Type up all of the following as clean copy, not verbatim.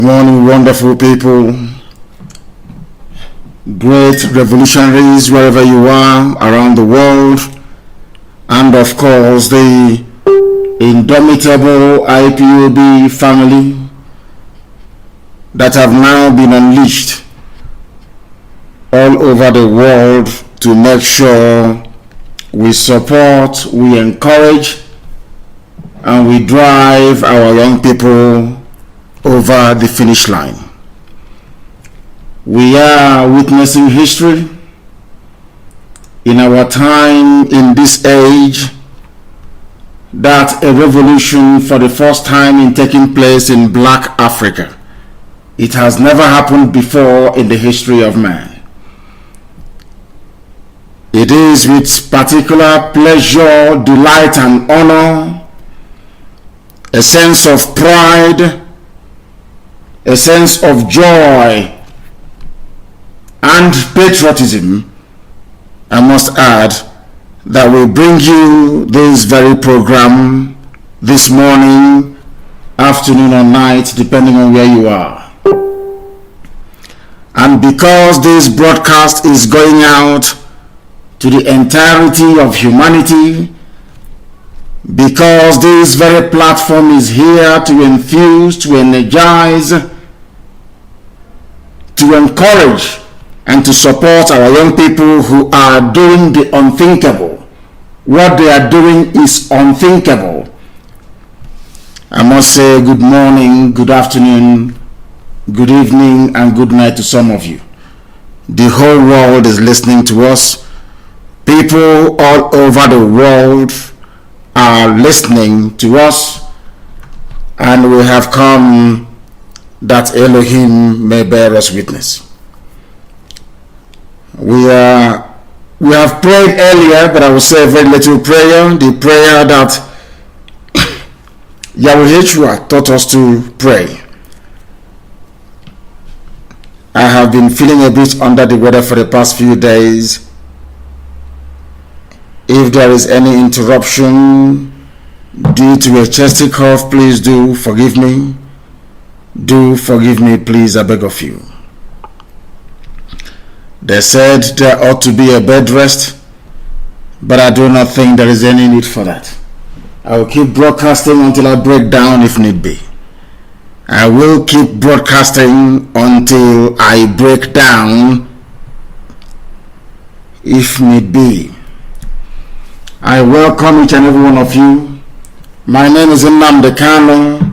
Morning, wonderful people, great revolutionaries wherever you are around the world, and of course the indomitable IPOB family that have now been unleashed all over the world to make sure we support, we encourage, and we drive our young people over the finish line. We are witnessing history in our time, in this age, that a revolution for the first time in taking place in Black Africa. It has never happened before in the history of man. It is with particular pleasure, delight, and honor, a sense of pride, a sense of joy and patriotism, I must add, that we bring you this very program this morning, afternoon or night, depending on where you are. And because this broadcast is going out to the entirety of humanity, because this very platform is here to infuse, to energize, to encourage, and to support our young people who are doing the unthinkable. What they are doing is unthinkable. I must say good morning, good afternoon, good evening, and good night to some of you. The whole world is listening to us. People all over the world are listening to us, and we have come that Elohim may bear us witness. We have prayed earlier, but I will say a very little prayer, the prayer that Yahweh taught us to pray. I have been feeling a bit under the weather for the past few days. If there is any interruption due to a chesty cough, please do forgive me. Do forgive me, please, I beg of you. They said there ought to be a bed rest, but I do not think there is any need for that. I will keep broadcasting until I break down if need be. I will keep broadcasting until I break down if need be. I welcome each and every one of you. My name is Nnamdi Kanu.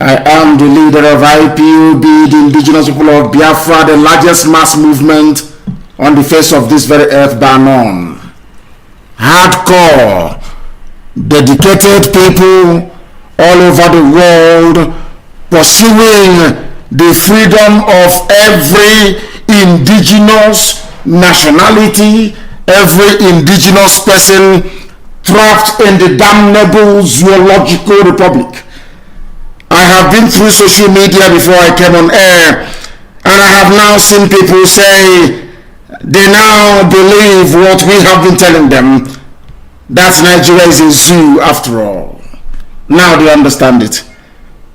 I am the leader of IPOB, the indigenous people of Biafra, the largest mass movement on the face of this very earth bar none. Hardcore, dedicated people all over the world pursuing the freedom of every indigenous nationality, every indigenous person trapped in the damnable zoological republic. I have been through social media before I came on air, and I have now seen people say they now believe what we have been telling them, that Nigeria is a zoo after all. Now they understand it.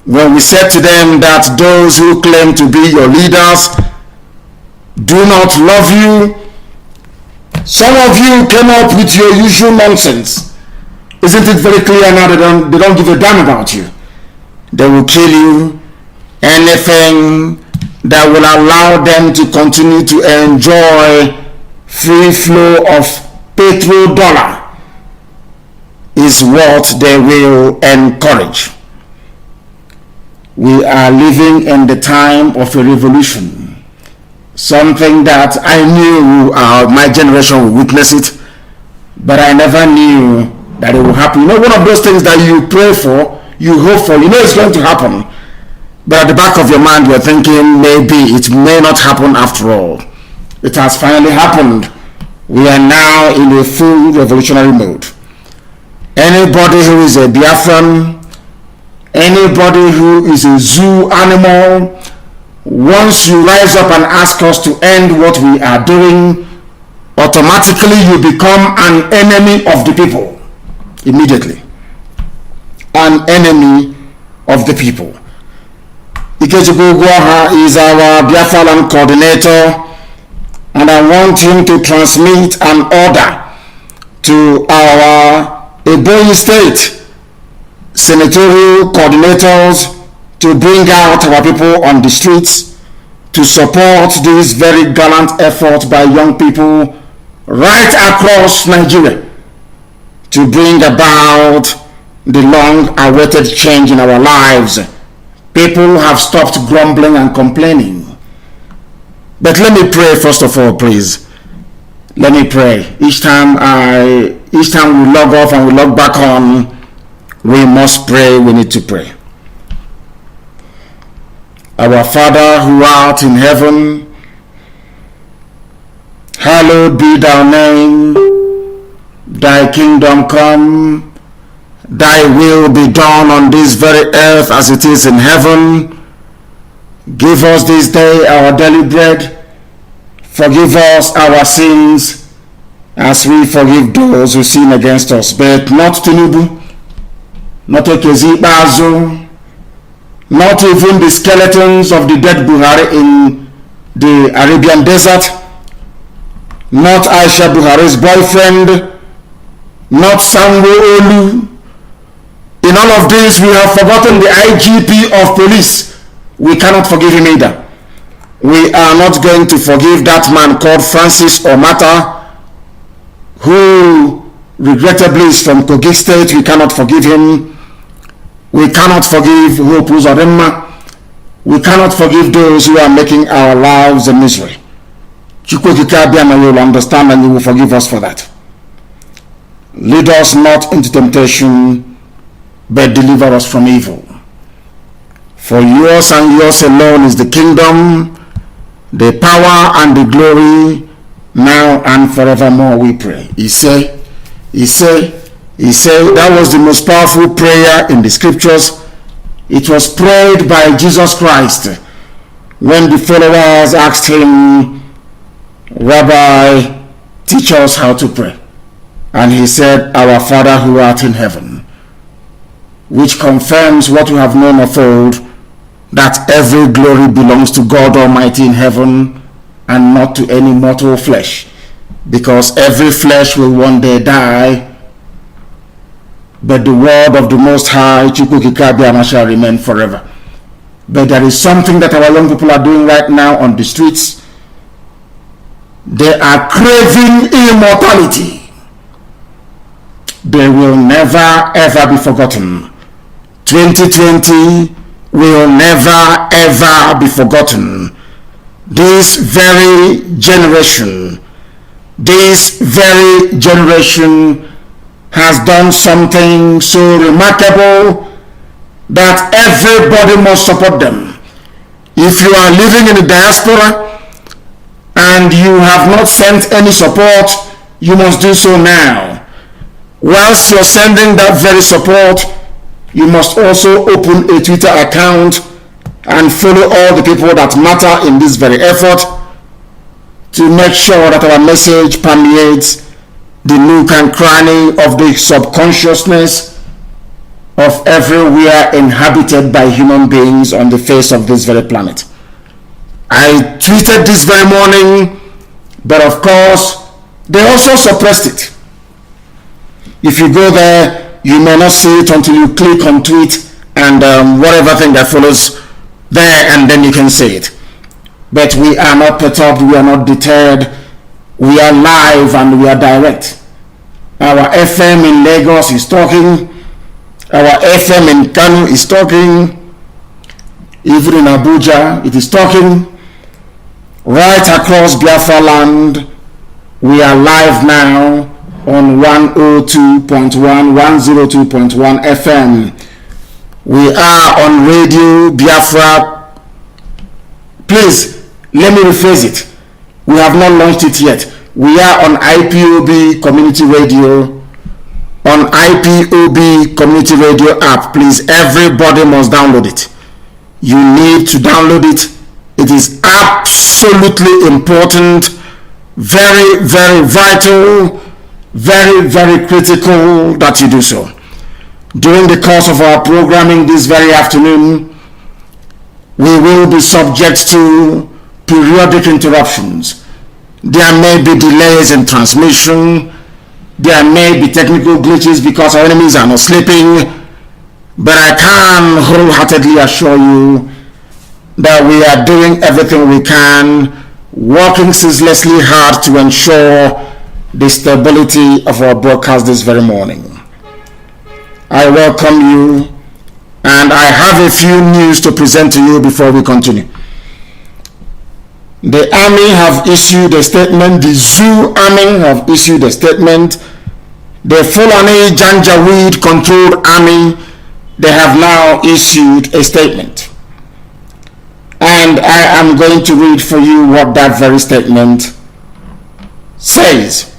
When we said to them that those who claim to be your leaders do not love you, some of you came up with your usual nonsense. Isn't it very clear now they don't give a damn about you? They will kill you. Anything that will allow them to continue to enjoy free flow of petrodollar is what they will encourage. We are living in the time of a revolution. Something that I knew my generation would witness it, but I never knew that it would happen. You know, one of those things that you pray for, you hope for, you know it's going to happen, but at the back of your mind you're thinking maybe it may not happen after all. It has finally happened. We are now in a full revolutionary mode. Anybody who is a Biafran, anybody who is a zoo animal, once you rise up and ask us to end what we are doing, automatically you become an enemy of the people immediately. An enemy of the people. Ikechukwu Ugwoha is our Biafra land coordinator, and I want him to transmit an order to our Ebonyi State senatorial coordinators to bring out our people on the streets to support this very gallant effort by young people right across Nigeria to bring about the long-awaited change in our lives. People have stopped grumbling and complaining. But let me pray first of all, please. Let me pray. Each time we log off and we log back on, we must pray. We need to pray. Our Father who art in heaven, hallowed be thy name. Thy kingdom come. Thy will be done on this very earth as it is in heaven. Give us this day our daily bread. Forgive us our sins as we forgive those who sin against us. But not Tinubu, not Okezie-Ikpeazu, not even the skeletons of the dead Buhari in the Arabian desert, not Aisha Buhari's boyfriend, not Sanwo-Olu. In all of this, we have forgotten the IGP of police. We cannot forgive him either. We are not going to forgive that man called Francis Omata, who regrettably is from Kogi State. We cannot forgive him. We cannot forgive Hope Uzodinma. We cannot forgive those who are making our lives a misery. Chukwukikabiama, you will understand and you will forgive us for that. Lead us not into temptation, but deliver us from evil. For yours and yours alone is the kingdom, the power and the glory, now and forevermore, we pray. He said, that was the most powerful prayer in the scriptures. It was prayed by Jesus Christ when the followers asked him, Rabbi, teach us how to pray. And he said, Our Father who art in heaven, which confirms what we have known of old, that every glory belongs to God Almighty in heaven and not to any mortal flesh, because every flesh will one day die, but the word of the Most High, Chukwukikabiama, shall remain forever. But there is something that our young people are doing right now on the streets. They are craving immortality. They will never ever be forgotten. 2020 will never ever be forgotten. This very generation has done something so remarkable that everybody must support them. If you are living in the diaspora and you have not sent any support, you must do so now. Whilst you're sending that very support, you must also open a Twitter account and follow all the people that matter in this very effort to make sure that our message permeates the nook and cranny of the subconsciousness of everywhere inhabited by human beings on the face of this very planet. I tweeted this very morning, but of course, they also suppressed it. If you go there, you may not see it until you click on tweet and whatever thing that follows there, and then you can see it. But we are not perturbed, we are not deterred. We are live and we are direct. Our FM in Lagos is talking. Our FM in Kanu is talking. Even in Abuja, it is talking. Right across Biafra land, we are live now on 102.1, 102.1 FM. We are on Radio Biafra. Please, let me rephrase it. We have not launched it yet. We are on IPOB Community Radio, on IPOB Community Radio app. Please, everybody must download it. You need to download it. It is absolutely important, very, very vital, very, very critical that you do so. During the course of our programming this very afternoon, we will be subject to periodic interruptions. There may be delays in transmission. There may be technical glitches because our enemies are not sleeping. But I can wholeheartedly assure you that we are doing everything we can, working ceaselessly hard to ensure the stability of our broadcast this very morning. I welcome you, and I have a few news to present to you before we continue. The army have issued a statement. The Zoo army have issued a statement. The Fulani Janjaweed controlled army, they have now issued a statement. And I am going to read for you what that very statement says.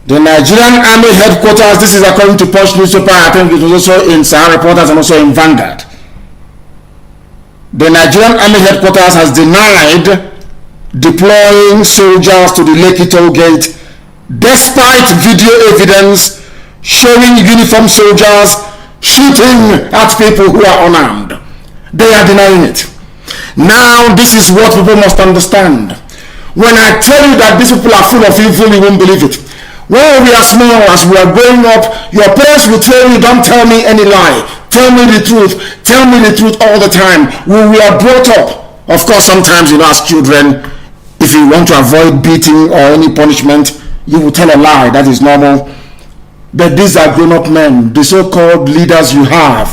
The Nigerian Army headquarters, this is according to Punch newspaper, I think it was also in SARS Reporters and also in Vanguard. The Nigerian Army headquarters has denied deploying soldiers to the Lekki toll gate despite video evidence showing uniformed soldiers shooting at people who are unarmed. They are denying it. Now, this is what people must understand. When I tell you that these people are full of evil, you won't believe it. When we are small, as we are growing up, your parents will tell you, don't tell me any lie. Tell me the truth. Tell me the truth all the time. When we are brought up, of course, sometimes, as children, if you want to avoid beating or any punishment, you will tell a lie. That is normal. But these are grown-up men, the so-called leaders you have,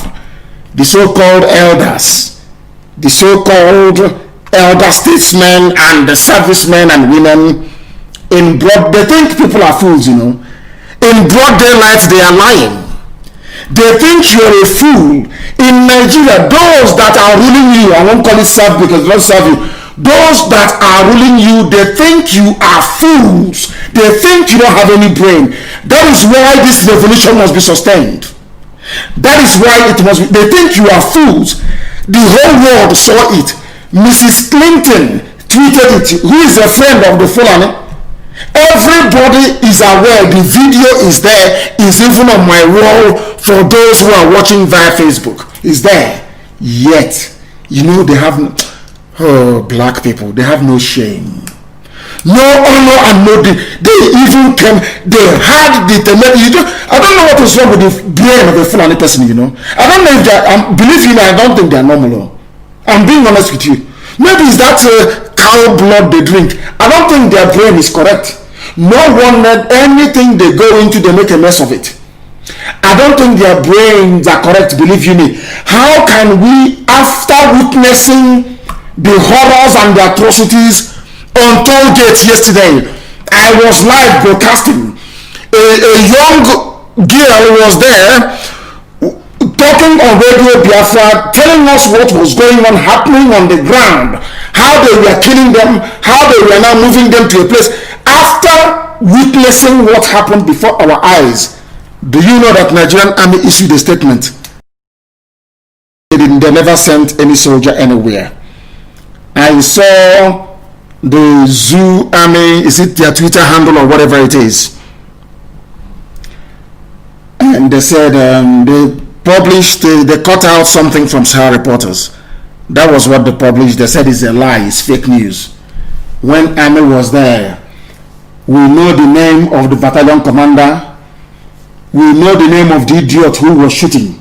the so-called elders, the so-called elder statesmen and the servicemen and women. They think people are fools, In broad daylight, they are lying. They think you're a fool. In Nigeria, those that are ruling you, I won't call it serve because they don't serve you. Those that are ruling you, they think you are fools. They think you don't have any brain. That is why this revolution must be sustained. That is why it must be. They think you are fools. The whole world saw it. Mrs. Clinton tweeted it. Who is a friend of the Fulani? Everybody is aware. The video is there. It's even on my wall for those who are watching via Facebook. It's there. Yet, they have black people. They have no shame, no honor, and no. They even came. They had the. I don't know what is wrong with the brain of a Fulani person. I don't know if they are. Believe me, I don't think they are normal. I'm being honest with you. Maybe it's that cow blood they drink. I don't think their brain is correct. No one, anything they go into, they make a mess of it. I don't think their brains are correct, believe you me. How can we, after witnessing the horrors and the atrocities on toll gates yesterday, I was live broadcasting. A young girl was there talking on Radio Biafra, telling us what was going on, happening on the ground, how they were killing them, how they were now moving them to a place. After witnessing what happened before our eyes, do you know that Nigerian Army issued a statement? They never sent any soldier anywhere. I saw the Zoo Army, is it their Twitter handle or whatever it is? And they said they published, they cut out something from SARS Reporters. That was what they published. They said it's a lie, it's fake news. When Army was there, we know the name of the battalion commander. We know the name of the idiot who was shooting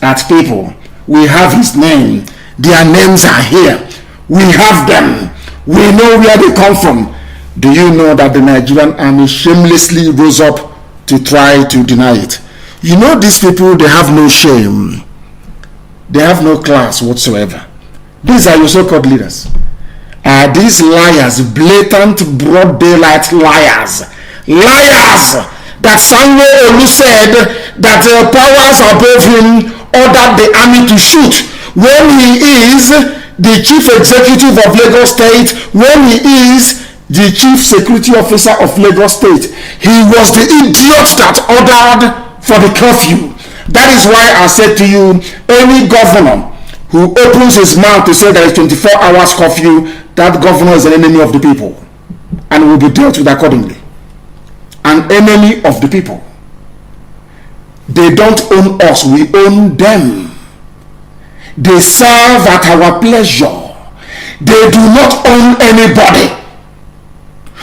at people. We have his name. Their names are here. We have them. We know where they come from. Do you know that the Nigerian Army shamelessly rose up to try to deny it? These people, they have no shame. They have no class whatsoever. These are your so-called leaders. Are these liars, blatant, broad daylight liars? Liars! That Samuel Olu said that the powers above him ordered the army to shoot when he is the chief executive of Lagos State, when he is the chief security officer of Lagos State. He was the idiot that ordered for the curfew. That is why I said to you, any governor who opens his mouth to say there is 24 hours curfew, that governor is an enemy of the people and will be dealt with accordingly. An enemy of the people. They don't own us, we own them. They serve at our pleasure. They do not own anybody.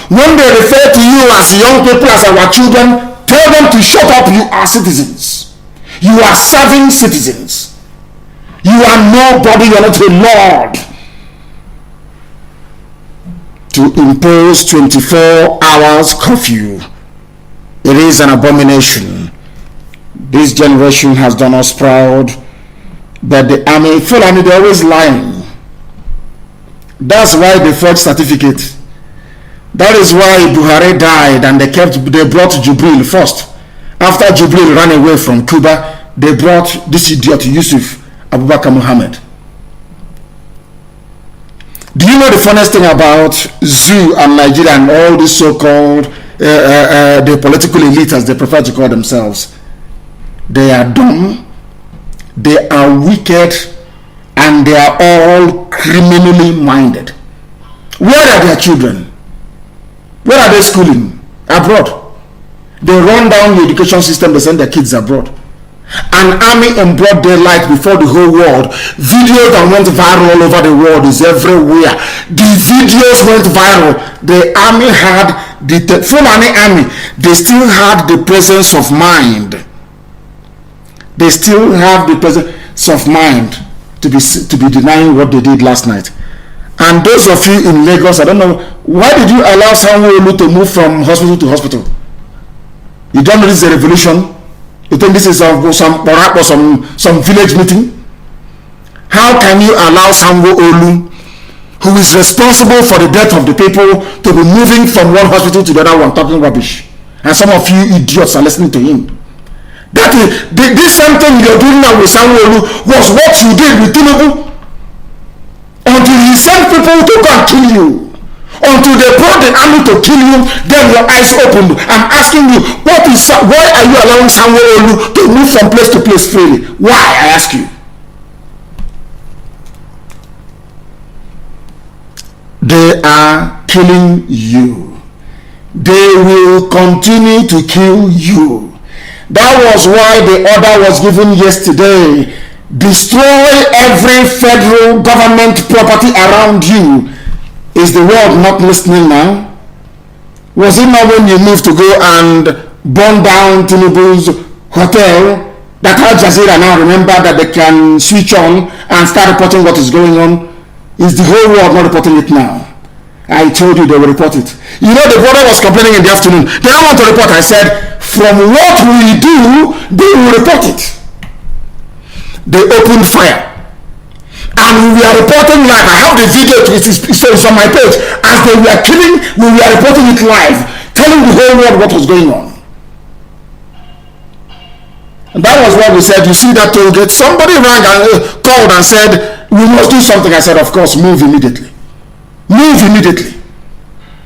When they refer to you as young people, as our children, tell them to shut up. You are citizens. You are serving citizens. You are nobody. You are not a lord. To impose 24 hours curfew, it is an abomination. This generation has done us proud, but the army, Fulani, they're always lying. That's why they forged certificate. That is why Buhari died and they brought Jubril first. After Jubril ran away from Cuba, they brought this idiot Yusuf Abubakar Muhammad. Do you know the funniest thing about ZOO and Nigeria and all these so-called the political elite, as they prefer to call themselves? They are dumb, they are wicked, and they are all criminally minded. Where are their children? Where are they schooling? Abroad. They run down the education system, they send their kids abroad. An army in broad daylight before the whole world. Video that went viral all over the world is everywhere. The videos went viral. The army had, the Fulani army, they still had the presence of mind. They still have the presence of mind to be denying what they did last night. And those of you in Lagos, I don't know, why did you allow Sanwo-Olu to move from hospital to hospital? You don't know this is a revolution? You think this is some village meeting? How can you allow Sanwo-Olu, who is responsible for the death of the people, to be moving from one hospital to the other one talking rubbish? And some of you idiots are listening to him. That is, this same thing you're doing now with Sanwo-Olu was what you did with Tinubu. Until he sent people to come kill you. Until they brought the army to kill you, then your eyes opened. I'm asking you, why are you allowing Sanwo-Olu to move from place to place freely? Why, I ask you? They are killing you. They will continue to kill you. That was why the order was given yesterday. Destroy every federal government property around you. Is the world not listening now? Was it not when you moved to go and burn down Tinubu's hotel that Al Jazeera now remember that they can switch on and start reporting what is going on? Is the whole world not reporting it now? I told you they will report it. You know, the brother was complaining in the afternoon. They don't want to report. I said, from what we do, they will report it. They opened fire. And we are reporting live. I have the video, it's on my page. As they were killing, we were reporting it live, telling the whole world what was going on. And that was what we said. You see that toll gate? Somebody rang and called and said, we must do something. I said, of course, move immediately. Move immediately.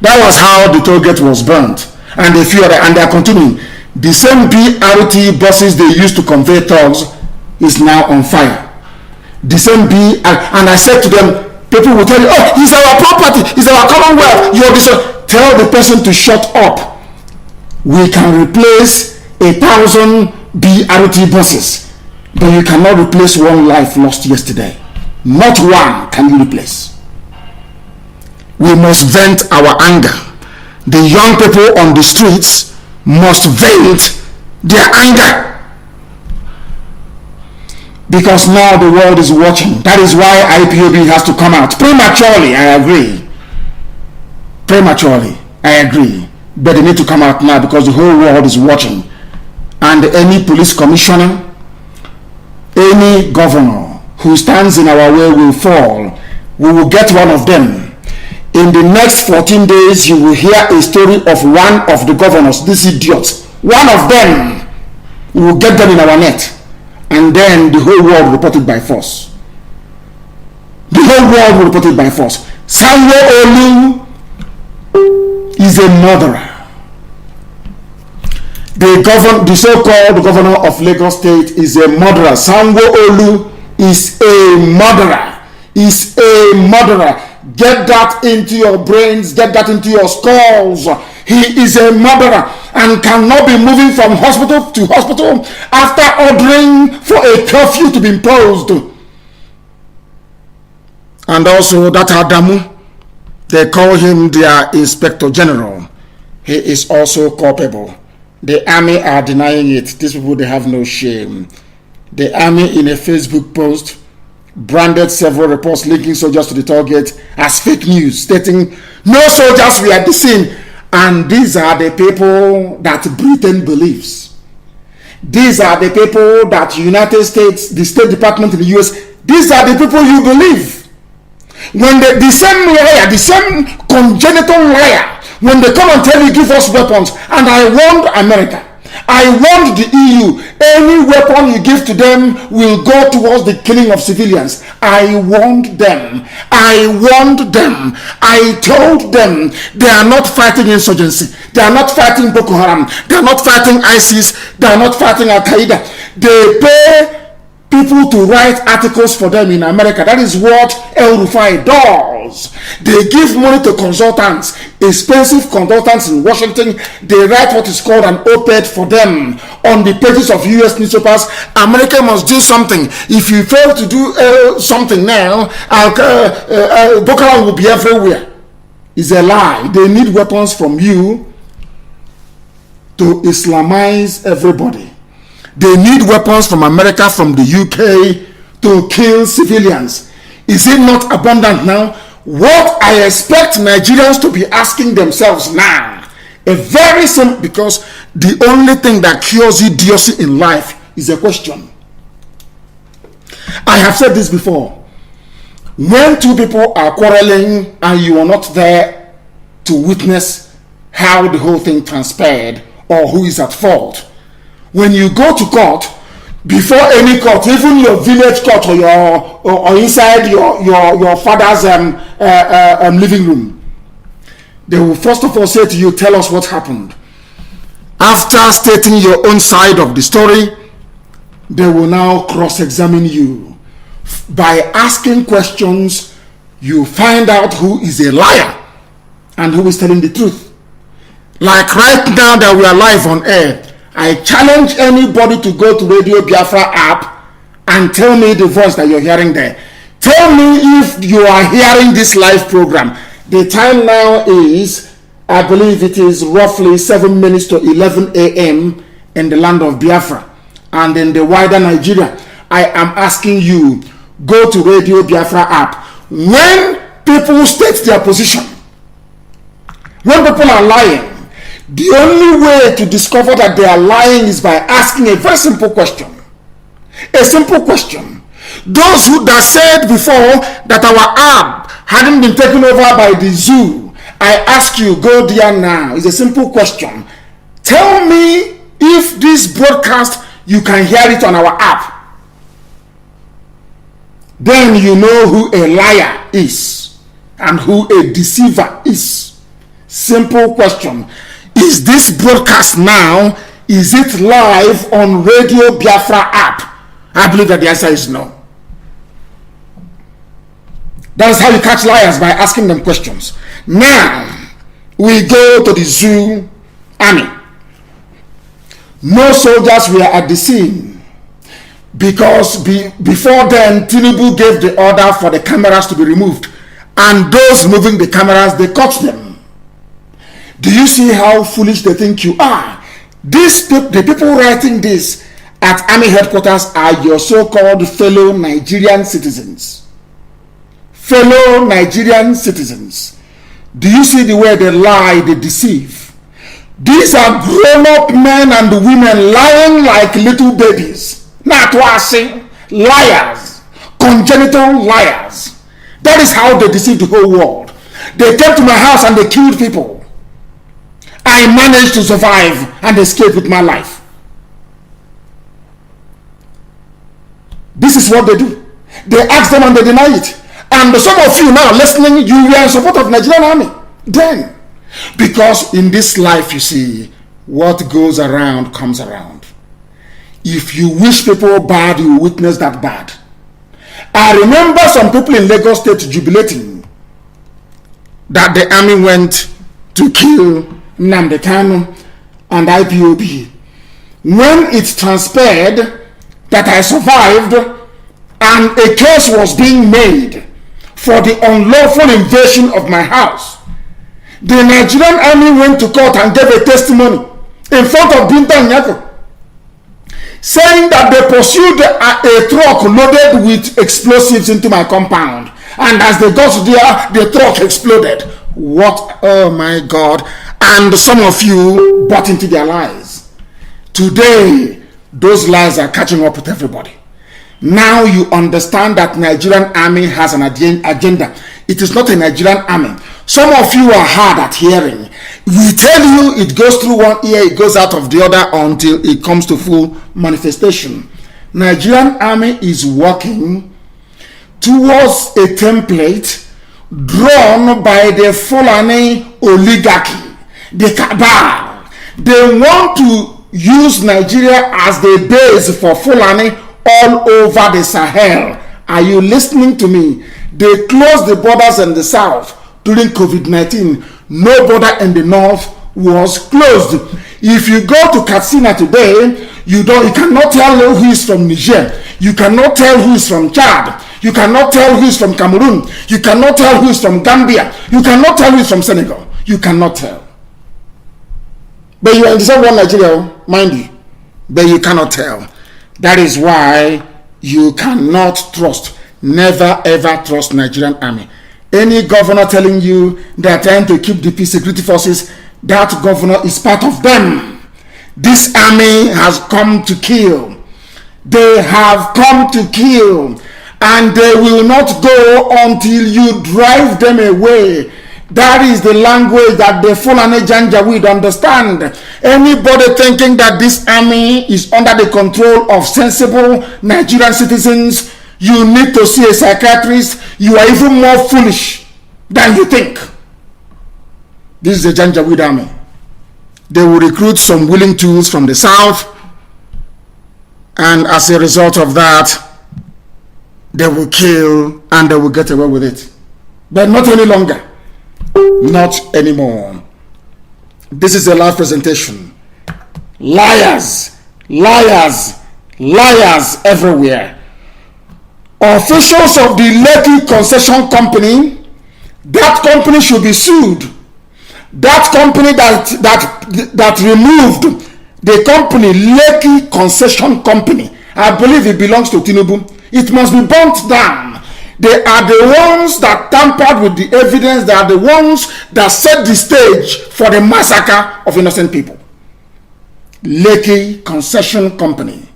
That was how the toll gate was burnt. And they feared, and they are continuing. The same BRT buses they used to convey thugs is now on fire. The same and I said to them, people will tell you, oh, it's our property, it's our commonwealth. Tell the person to shut up. We can replace 1,000 BRT buses, but you cannot replace one life lost yesterday. Not one can you replace. We must vent our anger. The young people on the streets must vent their anger. Because now the world is watching. That is why IPOB has to come out. Prematurely, I agree. Prematurely, I agree. But they need to come out now because the whole world is watching. And any police commissioner, any governor who stands in our way will fall. We will get one of them. In the next 14 days, you will hear a story of one of the governors, these idiots. One of them, we will get them in our net. And then the whole world reported by force. The whole world will report it by force. Sanwo-Olu is a murderer. The so-called governor of Lagos State is a murderer. Sanwo-Olu is a murderer. Is a murderer. Get that into your brains. Get that into your skulls. He is a murderer and cannot be moving from hospital to hospital after ordering for a curfew to be imposed. And also that Adamu, they call him their Inspector General. He is also culpable. The army are denying it. These people, they have no shame. The army, in a Facebook post, branded several reports linking soldiers to the target as fake news, stating no soldiers were at the scene. And these are the people that Britain believes. These are the people that United States, the State Department in the US, these are the people you believe. When the same liar, the same congenital liar, when they come and tell you give us weapons, and I warned America, I warned the EU, any weapon you give to them will go towards the killing of civilians. I warned them. I warned them. I told them they are not fighting insurgency. They are not fighting Boko Haram. They are not fighting ISIS. They are not fighting Al Qaeda. They pay people to write articles for them in America. That is what El Rufai does. They give money to consultants, expensive consultants in Washington. They write what is called an op-ed for them on the pages of US newspapers. America must do something. If you fail to do something now, Boko Haram will be everywhere. It's a lie. They need weapons from you to Islamize everybody. They need weapons from America, from the UK to kill civilians. Is it not abundant now? What I expect Nigerians to be asking themselves now, a very simple, because the only thing that cures idiocy in life is a question. I have said this before. When two people are quarreling and you are not there to witness how the whole thing transpired or who is at fault, when you go to court, before any court, even your village court or inside your father's living room, they will first of all say to you, tell us what happened. After stating your own side of the story, they will now cross-examine you. By asking questions, you find out who is a liar and who is telling the truth. Like right now that we are live on air, I challenge anybody to go to Radio Biafra app and tell me the voice that you're hearing there. Tell me if you are hearing this live program. The time now is, I believe it is roughly 7 minutes to 11 a.m. in the land of Biafra and in the wider Nigeria. I am asking you, go to Radio Biafra app. When people state their position, when people are lying, the only way to discover that they are lying is by asking a very simple question. A simple question. Those who that said before that our app hadn't been taken over by the zoo, I ask you, go there now. It's a simple question. Tell me if this broadcast, you can hear it on our app. Then you know who a liar is and who a deceiver is. Simple question. Is this broadcast now, is it live on Radio Biafra app? I believe that the answer is no. That is how you catch liars, by asking them questions. Now, we go to the zoo army. No soldiers were at the scene because before then, Tinubu gave the order for the cameras to be removed. And those moving the cameras, they caught them. Do you see how foolish they think you are? The people writing this at army headquarters are your so-called fellow Nigerian citizens. Fellow Nigerian citizens. Do you see the way they lie, they deceive? These are grown-up men and women lying like little babies. Not washing, liars, congenital liars. That is how they deceive the whole world. They came to my house and they killed people. I managed to survive and escape with my life. This is what they do. They ask them and they deny it. And some of you now listening, you were in support of Nigerian army. Then, because in this life, you see, what goes around comes around. If you wish people bad, you will witness that bad. I remember some people in Lagos State jubilating that the army went to kill Nnamdi Kanu and Ipob. When it transpired that I survived and a case was being made for the unlawful invasion of my house. The Nigerian army went to court and gave a testimony in front of Binta Nyako, saying that they pursued a truck loaded with explosives into my compound. And as they got there, the truck exploded. What? Oh my God. And some of you bought into their lies. Today, those lies are catching up with everybody. Now you understand that Nigerian army has an agenda. It is not a Nigerian army. Some of you are hard at hearing. We tell you it goes through one ear, it goes out of the other until it comes to full manifestation. Nigerian army is working towards a template drawn by the Fulani oligarchy, the cabal. They want to use Nigeria as the base for Fulani all over the Sahel. Are you listening to me? They closed the borders in the south during COVID-19. No border in the north was closed. If you go to Katsina today, you cannot tell who is from Niger. You cannot tell who is from Chad. You cannot tell who is from Cameroon. You cannot tell who is from Gambia. You cannot tell who is from Senegal. You cannot tell. But you are in the same one Nigeria, mind you. But you cannot tell. That is why you cannot trust, never ever trust Nigerian army. Any governor telling you they are trying to keep the peace security forces, that governor is part of them. This army has come to kill. They have come to kill. And they will not go until you drive them away. That is the language that the Fulani Janjaweed understand. Anybody thinking that this army is under the control of sensible Nigerian citizens, you need to see a psychiatrist. You are even more foolish than you think. This is the Janjaweed army. They will recruit some willing tools from the south, and as a result of that, they will kill and they will get away with it. But not any longer. Not anymore. This is a live presentation. Liars, liars, liars everywhere. Officials of the Lekki Concession Company, that company should be sued. That company that removed the company, Lekki Concession Company, I believe it belongs to Tinubu. It must be burnt down. They are the ones that tampered with the evidence. They are the ones that set the stage for the massacre of innocent people. Lekki Concession Company.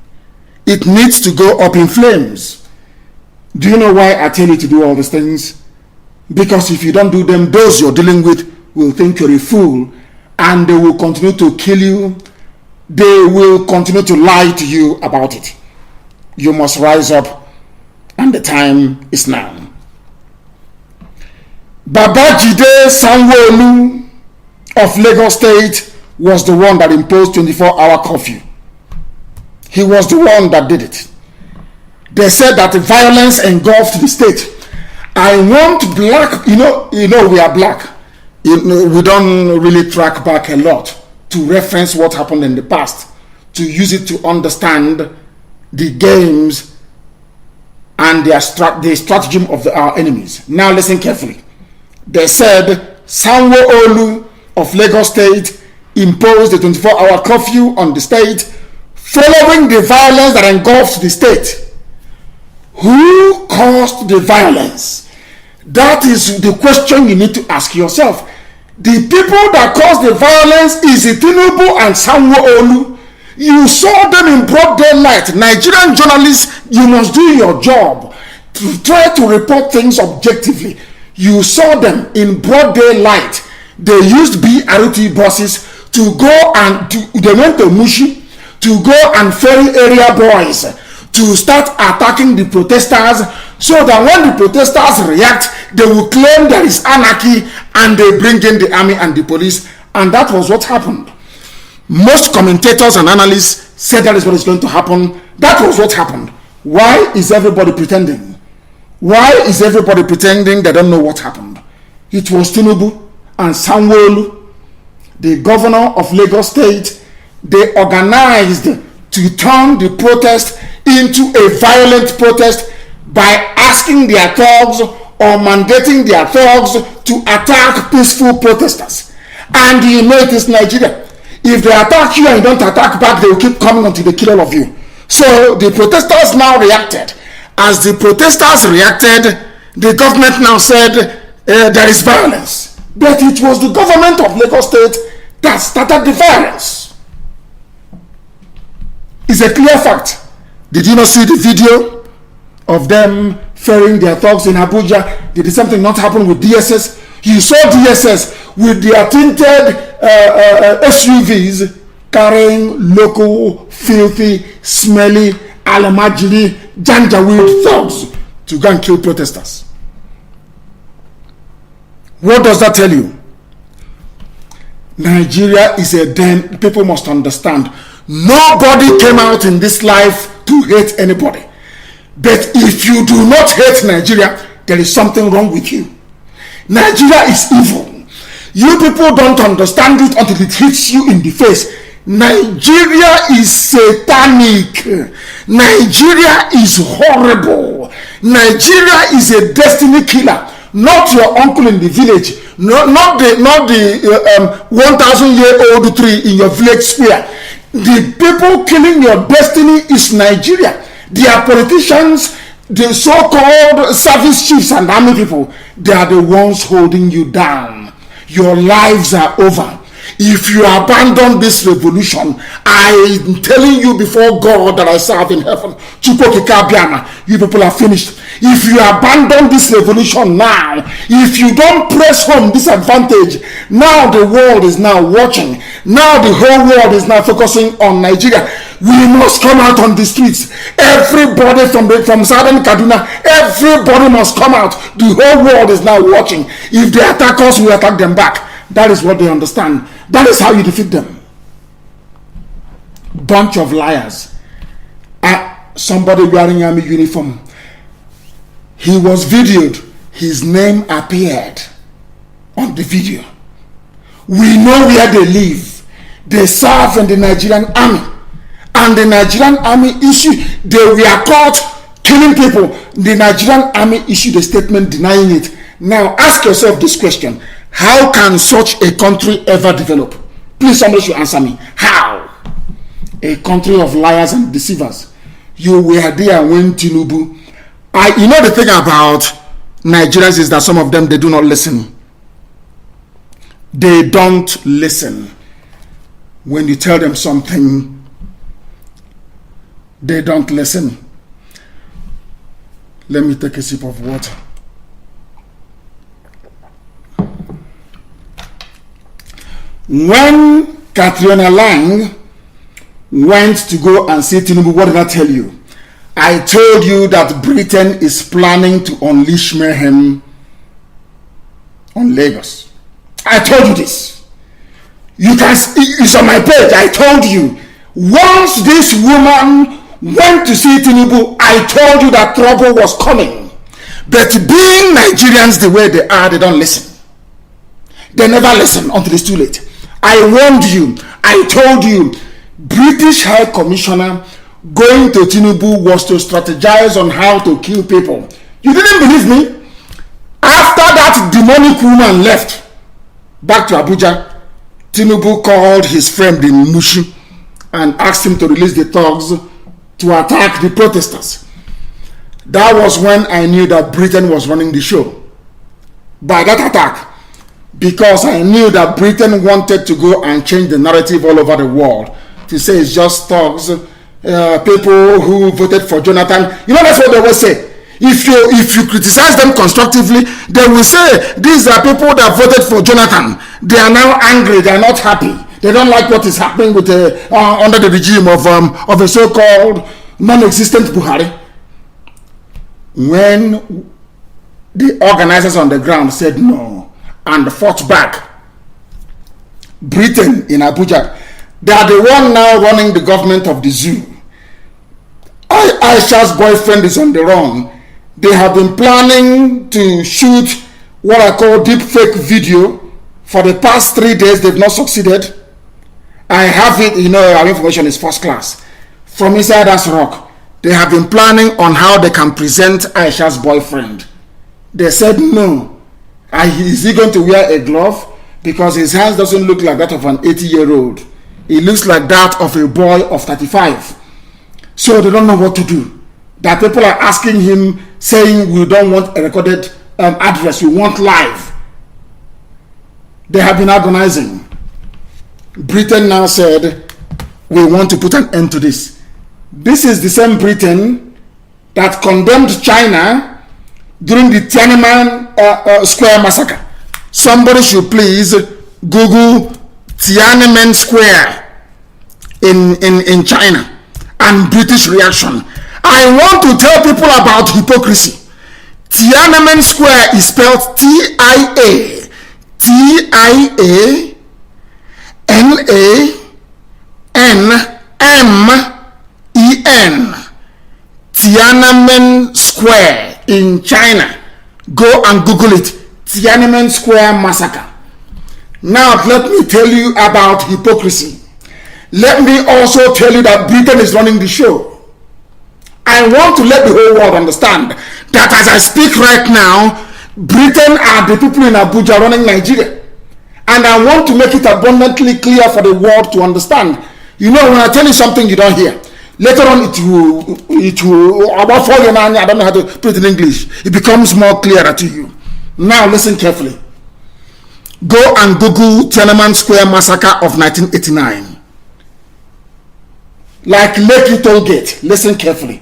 It needs to go up in flames. Do you know why I tell you to do all these things? Because if you don't do them, those you're dealing with will think you're a fool, and they will continue to kill you. They will continue to lie to you about it. You must rise up, and the time is now. Babajide Sanwo-Olu of Lagos State was the one that imposed 24-hour curfew. He was the one that did it. They said that the violence engulfed the state. I want black, you know we are black. We don't really track back a lot to reference what happened in the past, to use it to understand the games and the stratagem of our enemies. Now listen carefully. They said Sanwo-Olu of Lagos State imposed a 24-hour curfew on the state following the violence that engulfed the state. Who caused the violence? That is the question you need to ask yourself. The people that caused the violence is Tinubu and Sanwo-Olu. You saw them in broad daylight. Nigerian journalists, you must do your job to try to report things objectively. You saw them in broad daylight. They used BRT buses to go and they went to Mushi to go and ferry area boys to start attacking the protesters, so that when the protesters react, they will claim there is anarchy and they bring in the army and the police. And that was what happened. Most commentators and analysts said that is what is going to happen. That was what happened. Why is everybody pretending? Why is everybody pretending they don't know what happened? It was Tinubu and Sanwo-Olu, the governor of Lagos State. They organized to turn the protest into a violent protest by asking their thugs or mandating their thugs to attack peaceful protesters. And you know it is Nigeria. If they attack you and you don't attack back, they will keep coming until they kill all of you. So the protesters now reacted. As the protesters reacted, the government now said there is violence. But it was the government of Lagos State that started the violence. It's a clear fact. Did you not see the video of them ferrying their thugs in Abuja? Did something not happen with DSS? You saw DSS with their tinted SUVs carrying local, filthy, smelly, alamajiri, janjaweed thugs to go and kill protesters. What does that tell you? Nigeria is a den. People must understand. Nobody came out in this life to hate anybody. But if you do not hate Nigeria, there is something wrong with you. Nigeria is evil. You people don't understand it until it hits you in the face. Nigeria is satanic. Nigeria is horrible. Nigeria is a destiny killer. Not your uncle in the village. Not the 1,000-year-old tree in your village square. The people killing your destiny is Nigeria. Their politicians, the so-called service chiefs and army people, they are the ones holding you down. Your lives are over. If you abandon this revolution, I'm telling you before God that I serve in heaven, you people are finished. If you abandon this revolution now, if you don't press home this advantage, now the world is now watching. Now the whole world is now focusing on Nigeria. We must come out on the streets. Everybody from Southern Kaduna, everybody must come out. The whole world is now watching. If they attack us, we attack them back. That is what they understand. That is how you defeat them. Bunch of liars. Somebody wearing army uniform. He was videoed. His name appeared on the video. We know where they live. They serve in the Nigerian army. And the Nigerian army they were caught killing people. The Nigerian army issued a statement denying it. Now ask yourself this question. How can such a country ever develop? Please, somebody should answer me. How? A country of liars and deceivers. You were there when Tinubu. You know the thing about Nigerians is that some of them, they do not listen. They don't listen. When you tell them something, they don't listen. Let me take a sip of water. When Catriona Lang went to go and see Tinubu, what did I tell you? I told you that Britain is planning to unleash mayhem on Lagos. I told you this. It's on my page. I told you. Once this woman went to see Tinubu, I told you that trouble was coming. But being Nigerians the way they are, they don't listen. They never listen until it's too late. I warned you. I told you. British High Commissioner going to Tinubu was to strategize on how to kill people. You didn't believe me? After that demonic woman left back to Abuja, Tinubu called his friend in Mushi and asked him to release the thugs to attack the protesters. That was when I knew that Britain was running the show. By that attack, because I knew that Britain wanted to go and change the narrative all over the world to say it's just thugs, people who voted for Jonathan. You know, that's what they will say. If you criticize them constructively, they will say these are people that voted for Jonathan. They are now angry. They are not happy. They don't like what is happening with under the regime of a so-called non-existent Buhari. When the organizers on the ground said no and fought back, Britain in Abuja, they are the one now running the government of the zoo. I.C.R's boyfriend is on the run. They have been planning to shoot what I call deep fake video for the past 3 days. They've not succeeded. I have it, you know, our information is first class. From inside that rock, they have been planning on how they can present I.C.R's boyfriend They said no. Is he going to wear a glove? Because his hands doesn't look like that of an 80-year-old. It looks like that of a boy of 35. So they don't know what to do. That people are asking him, saying, we don't want a recorded address, we want live. They have been agonizing. Britain now said, we want to put an end to this. This is the same Britain that condemned China during the Tiananmen Square massacre. Somebody should please Google Tiananmen Square in China and British reaction. I want to tell people about hypocrisy. Tiananmen Square is spelled T-I-A-N-A-M-E-N. Tiananmen Square in China. Go and Google it. Tiananmen Square massacre. Now let me tell you about hypocrisy. Let me also tell you that Britain is running the show. I want to let the whole world understand that as I speak right now, Britain are the people in Abuja running Nigeria. And I want to make it abundantly clear for the world to understand. You know, when I tell you something you don't hear, later on it will about fall your I don't know how to put it in English. It becomes more clearer to you. Now listen carefully. Go and Google Tiananmen Square massacre of 1989. Like Lekki Tollgate, listen carefully.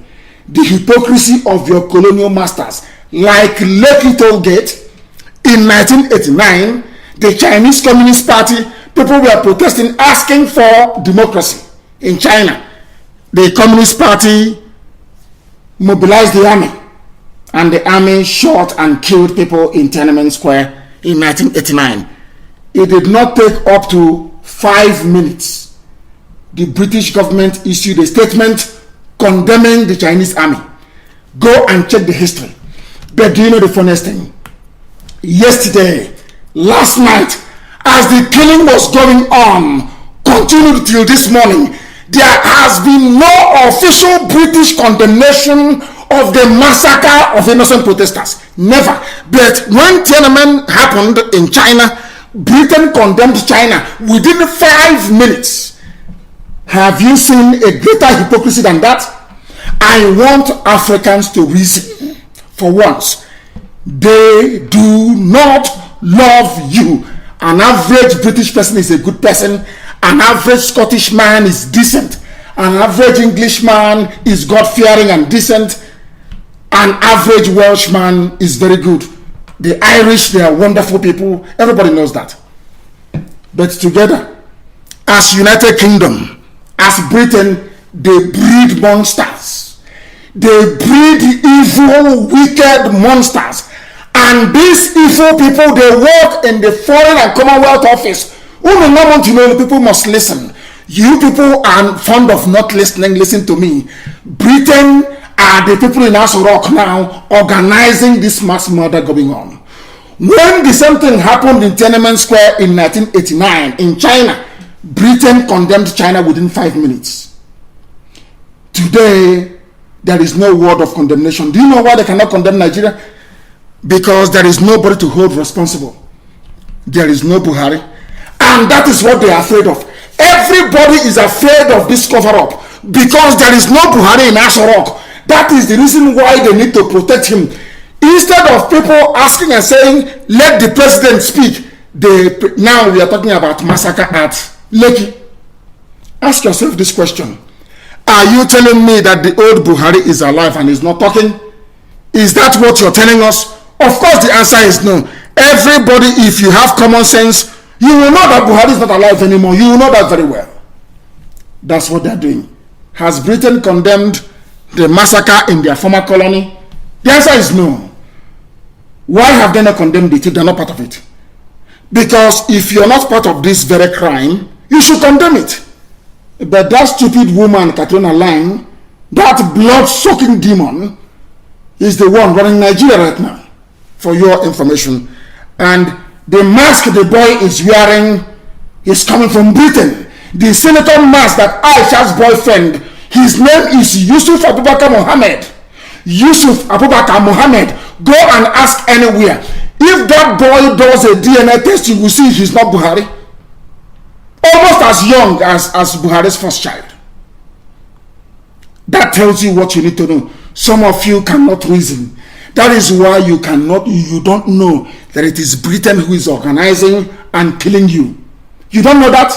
The hypocrisy of your colonial masters. Like Lekki Tollgate, in 1989, the Chinese Communist Party, people were protesting, asking for democracy in China. The Communist Party mobilized the army, and the army shot and killed people in Tiananmen Square in 1989. It did not take up to 5 minutes. The British government issued a statement condemning the Chinese army. Go and check the history. But do you know the funniest thing? Yesterday, last night, as the killing was going on, continued till this morning, there has been no official British condemnation of the massacre of innocent protesters. Never. But when Tiananmen happened in China, Britain condemned China within 5 minutes. Have you seen a greater hypocrisy than that? I want Africans to reason for once. They do not love you. An average British person is a good person. An average Scottish man is decent. An average Englishman is God-fearing and decent. An average Welshman is very good. The Irish, they are wonderful people. Everybody knows that. But together, as United Kingdom, as Britain, they breed monsters. They breed evil, wicked monsters. And these evil people, they work in the Foreign and Commonwealth Office. Who do not want to know? People must listen. You people are fond of not listening. Listen to me. Britain are the people in I.C.R now organizing this mass murder going on. When the same thing happened in Tiananmen Square in 1989 in China, Britain condemned China within 5 minutes. Today, there is no word of condemnation. Do you know why they cannot condemn Nigeria? Because there is nobody to hold responsible. There is no Buhari. And that is what they are afraid of. Everybody is afraid of this cover-up because there is no Buhari in I.C.R. That is the reason why they need to protect him. Instead of people asking and saying, let the president speak, now we are talking about massacre at Lekki. Ask yourself this question. Are you telling me that the old Buhari is alive and is not talking? Is that what you're telling us? Of course the answer is no. Everybody, if you have common sense, you will know that Buhari is not alive anymore. You will know that very well. That's what they're doing. Has Britain condemned the massacre in their former colony? The answer is no. Why have they not condemned it if they're not part of it? Because if you're not part of this very crime, you should condemn it. But that stupid woman, Katrina Lang, that blood-sucking demon, is the one running Nigeria right now, for your information. And the mask the boy is wearing is coming from Britain. The senator mask that Aisha's boyfriend, his name is Yusuf Abubakar Mohammed. Yusuf Abubakar Mohammed Go and ask anywhere. If that boy does a DNA test, you will see he's not Buhari. Almost as young as Buhari's first child. That tells you what you need to know. Some of you cannot reason. That is why you don't know that it is Britain who is organizing and killing you. You don't know that?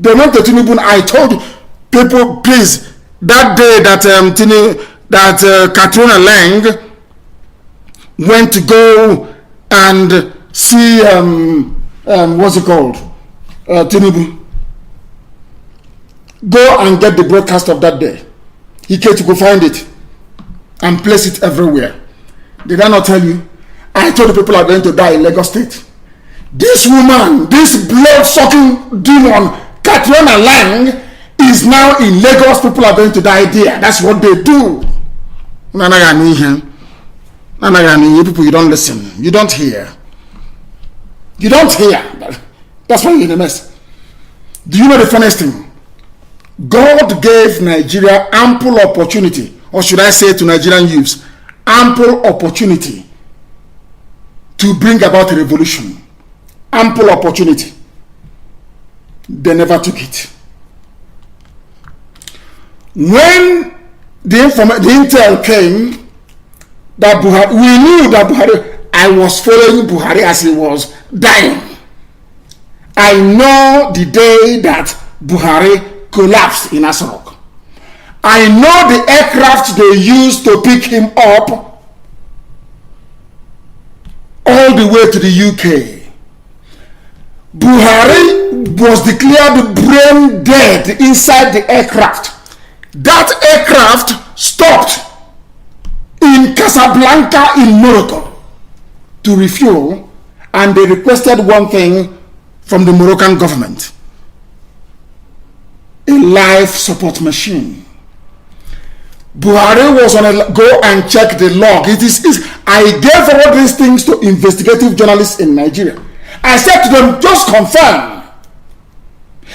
They went to Tinubu. I told people, please, that day that Katrina Lang went to go and see what's it called? Tinubu. Go and get the broadcast of that day. He came to go find it and place it everywhere. Did I not tell you? I told the people are going to die in Lagos State. This woman, this blood-sucking demon, Katrina Lang, is now in Lagos. People are going to die there. That's what they do. People, you don't listen. You don't hear. You don't hear. That's why you're in a mess. Do you know the funniest thing? God gave Nigeria ample opportunity, or should I say to Nigerian youths, ample opportunity to bring about a revolution. Ample opportunity. They never took it. When the intel came that Buhari, we knew that Buhari, I was following Buhari as he was dying. I know the day that Buhari collapsed in I.C.R. I know the aircraft they used to pick him up all the way to the UK. Buhari was declared brain dead inside the aircraft. That aircraft stopped in Casablanca in Morocco to refuel, and they requested one thing from the Moroccan government: a life support machine. Buhari was on a go and check the log. I gave all these things to investigative journalists in Nigeria. I said to them, just confirm.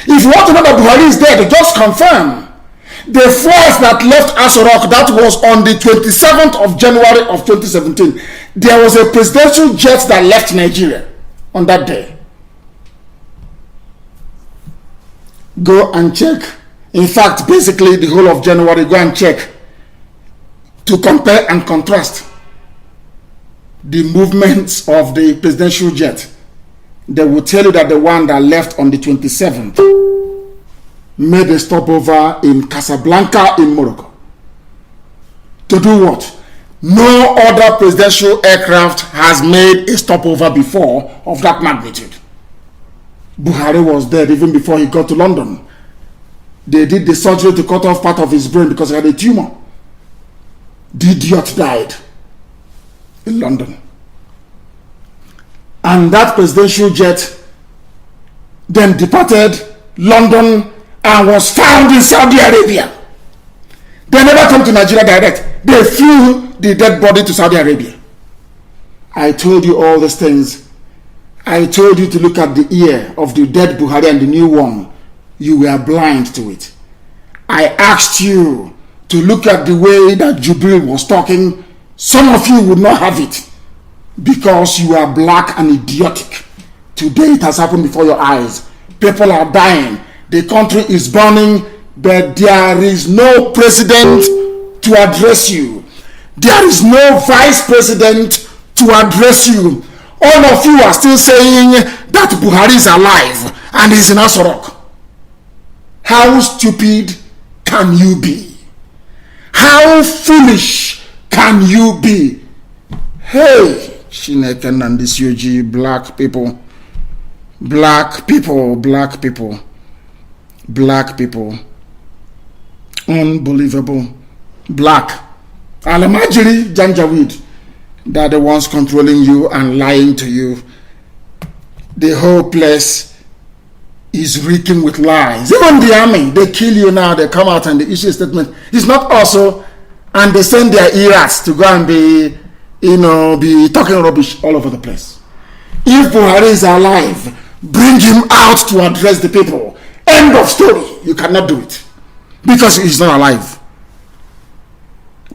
If you want to know that Buhari is dead, just confirm. The force that left I.C.R, that was on the 27th of January of 2017. There was a presidential jet that left Nigeria on that day. Go and check. In fact, basically the whole of January, go and check to compare and contrast the movements of the presidential jet. They will tell you that the one that left on the 27th made a stopover in Casablanca in Morocco. To do what? No other presidential aircraft has made a stopover before of that magnitude. Buhari was dead even before he got to London. They did the surgery to cut off part of his brain because he had a tumor. The idiot died in London. And that presidential jet then departed London and was found in Saudi Arabia. They never come to Nigeria direct. They flew the dead body to Saudi Arabia. I told you all these things. I told you to look at the ear of the dead Buhari and the new one. You were blind to it. I asked you to look at the way that Jubril was talking. Some of you would not have it because you are black and idiotic. Today it has happened before your eyes. People are dying. The country is burning, but there is no president to address you. There is no vice president to address you. All of you are still saying that Buhari is alive and is in I.C.R. How stupid can you be? How foolish can you be? Hey, Chineke and this UG, black people, black people, black people, black people, unbelievable, black. Alamajiri Janjaweed, they're the ones controlling you and lying to you. The whole place is reeking with lies. Even the army, they kill you now, they come out and they issue a statement. It's not also, and they send their ears to go and be, be talking rubbish all over the place. If Buhari is alive, bring him out to address the people. End of story. You cannot do it because he's not alive.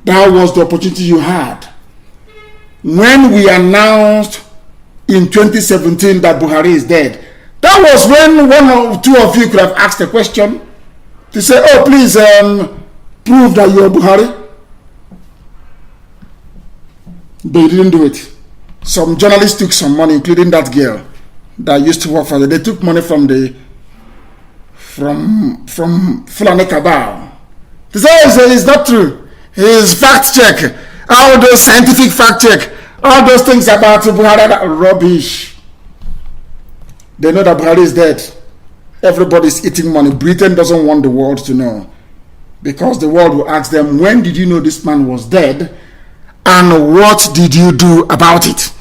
That was the opportunity you had. when we announced in 2017 that Buhari is dead, that was when one or two of you could have asked a question to say, oh, please prove that you're Buhari. But you didn't do it. Some journalists took some money, including that girl that used to work for them. They took money from Fulani Cabal. They said, it's not true. It's fact check. All those scientific fact check. All those things about Buhari are rubbish. They know that Buhari is dead. Everybody's eating money. Britain doesn't want the world to know. Because the world will ask them, when did you know this man was dead? And what did you do about it?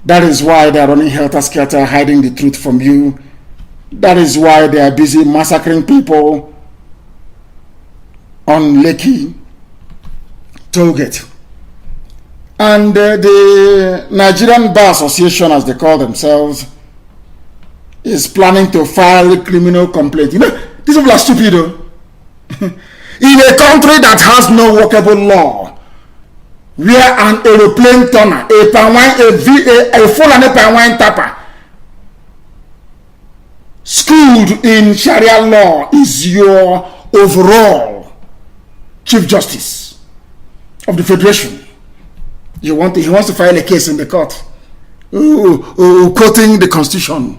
That is why they are running helter-skelter, hiding the truth from you. That is why they are busy massacring people on Lekki Tollgate. And the Nigerian Bar Association, as they call themselves, is planning to file a criminal complaint. You know, these people are stupid, though. In a country that has no workable law, where an aeroplane turner, a Fulani palm wine tapper, schooled in Sharia law, is your overall Chief Justice of the Federation. He wants to file a case in the court, quoting the Constitution,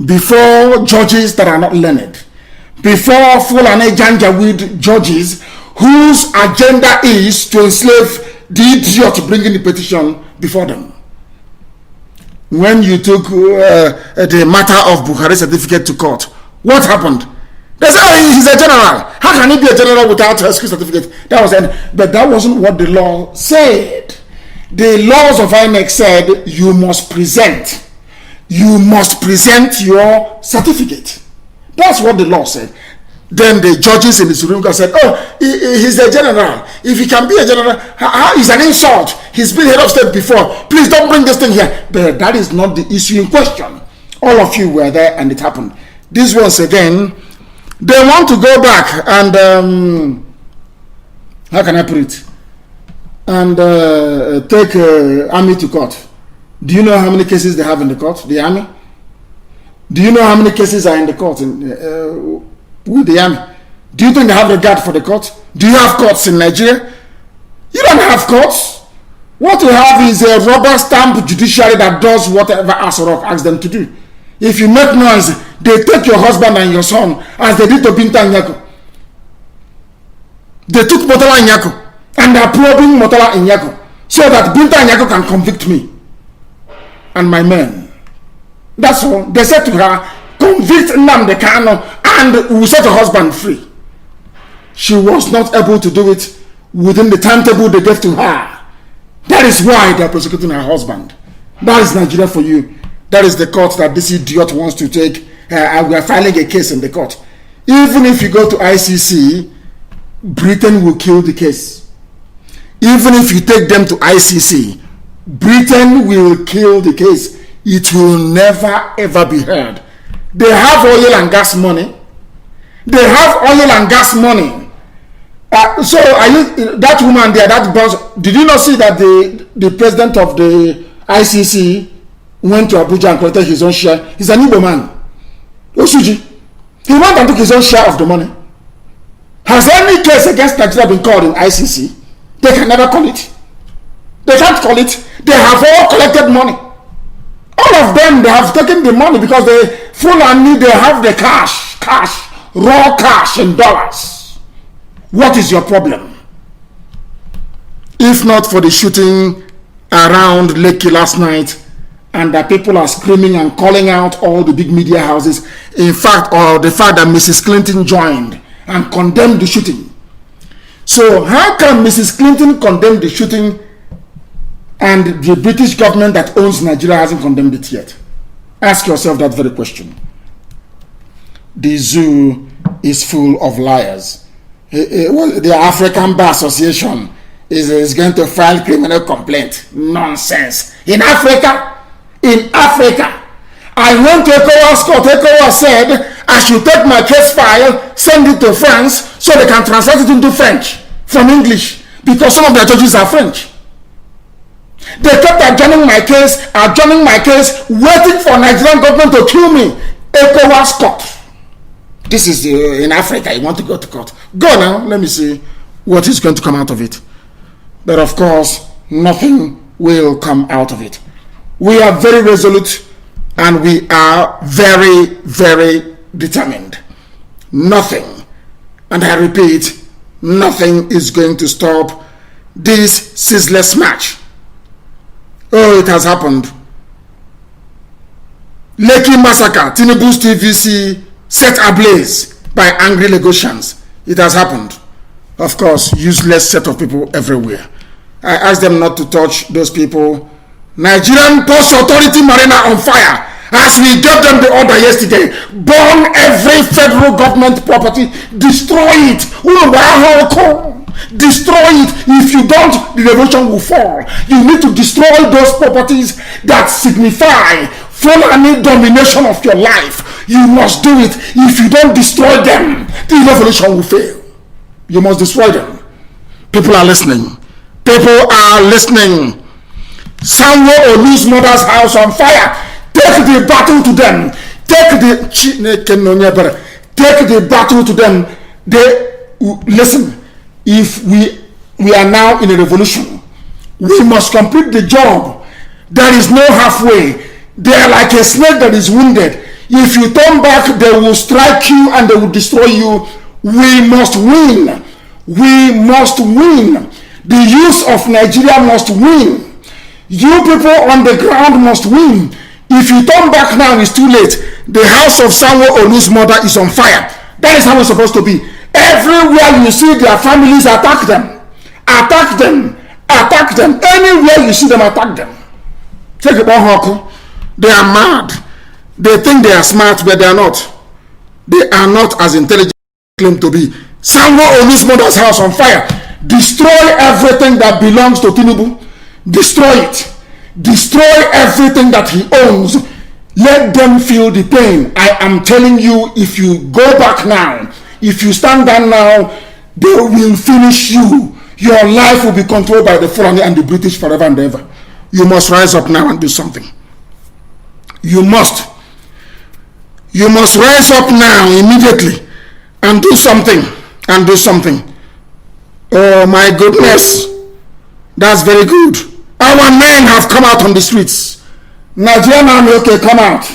before judges that are not learned, before Fulani Janjaweed judges whose agenda is to enslave the idiot bringing the petition before them. When you took the matter of Buhari certificate to court, what happened? They said, oh, he's a general. How can he be a general without a school certificate? That was it. But that wasn't what the law said. The laws of INEC said you must present your certificate. That's what the law said. Then the judges in the Supreme Court said, oh, he's a general. If he can be a general, how is an insult? He's been head of state before. Please don't bring this thing here. But that is not the issue in question. All of you were there and it happened. This once again, they want to go back and, how can I put it? And take army to court. Do you know how many cases they have in the court, the army? Do you know how many cases are in the court with the army? Do you think they have regard for the court? Do you have courts in Nigeria? You don't have courts. What you have is a rubber stamp judiciary that does whatever I.C.R asks them to do. If you make noise, they take your husband and your son, as they did to Binta Nyako. They took Motala Nyako, and they are probing Motala Nyako, so that Binta Nyako can convict me and my men. That's all. They said to her, convict Nnamdi Kanu and we'll set her husband free. She was not able to do it within the timetable they gave to her. That is why they are prosecuting her husband. That is Nigeria for you. That is the court that this idiot wants to take. We are filing a case in the court. Even if you go to ICC, Britain will kill the case. Even if you take them to ICC, Britain will kill the case. It will never ever be heard. They have oil and gas money. They have oil and gas money. So are you, that woman there, that boss, did you not see that the president of the ICC went to Abuja and collected his own share? He's an Igbo man. Osuji. He went and took his own share of the money. Has any case against Nigeria been called in ICC? They can never call it. They can't call it. They have all collected money. All of them, they have taken the money because they Fulani, they have the cash, raw cash in dollars. What is your problem? If not for the shooting around Lekki last night, and that people are screaming and calling out all the big media houses, in fact, or the fact that Mrs. Clinton joined and condemned the shooting. So how can Mrs. Clinton condemn the shooting and the British government that owns Nigeria hasn't condemned it yet? Ask yourself that very question. The zoo is full of liars. The African Bar Association is going to file criminal complaint. Nonsense. In Africa, I went to ECOWAS court. ECOWAS said I should take my case file, send it to France so they can translate it into French from English. because some of their judges are French. They kept adjourning my case, waiting for Nigerian government to kill me. ECOWAS court. This is in Africa. You want to go to court? Go now. Let me see what is going to come out of it. But of course, nothing will come out of it. We are very resolute and we are very, very determined. Nothing, and I repeat, nothing is going to stop this ceaseless march. Oh, it has happened. Lekki massacre, Tinubu's TVC set ablaze by angry Lagosians. It has happened. Of course, useless set of people everywhere. I asked them not to touch those people. Nigerian Post Authority Marina on fire as we gave them the order yesterday. Burn every federal government property. Destroy it. Destroy it. If you don't, the revolution will fall. You need to destroy those properties that signify Fulani domination of your life. You must do it. If you don't destroy them, the revolution will fail. You must destroy them. People are listening. People are listening. Sanwo Olu's mother's house on fire. Take the battle to them. Take the battle to them. Listen. If we are now in a revolution, we must complete the job. There is no halfway. They are like a snake that is wounded. If you turn back, they will strike you and they will destroy you. We must win. We must win. The youth of Nigeria must win. You people on the ground must win. If you turn back now, it's too late. The house of Sanwo Olu's mother is on fire. That is how it's supposed to be. Everywhere you see their families, attack them. Attack them. Attack them. Anywhere you see them, attack them. Take it about Hoko. They are mad. They think they are smart, but they are not. They are not as intelligent as they claim to be. Sanwo Olu's mother's house on fire. Destroy everything that belongs to Tinubu. Destroy it. Destroy everything that he owns. Let them feel the pain. I am telling you, if you go back now, if you stand down now, they will finish you. Your life will be controlled by the Fulani and the British forever and ever. You must rise up now and do something. You must. You must rise up now immediately and do something. And do something. Oh my goodness. That's very good. Our men have come out on the streets. Nigerian army, okay, come out.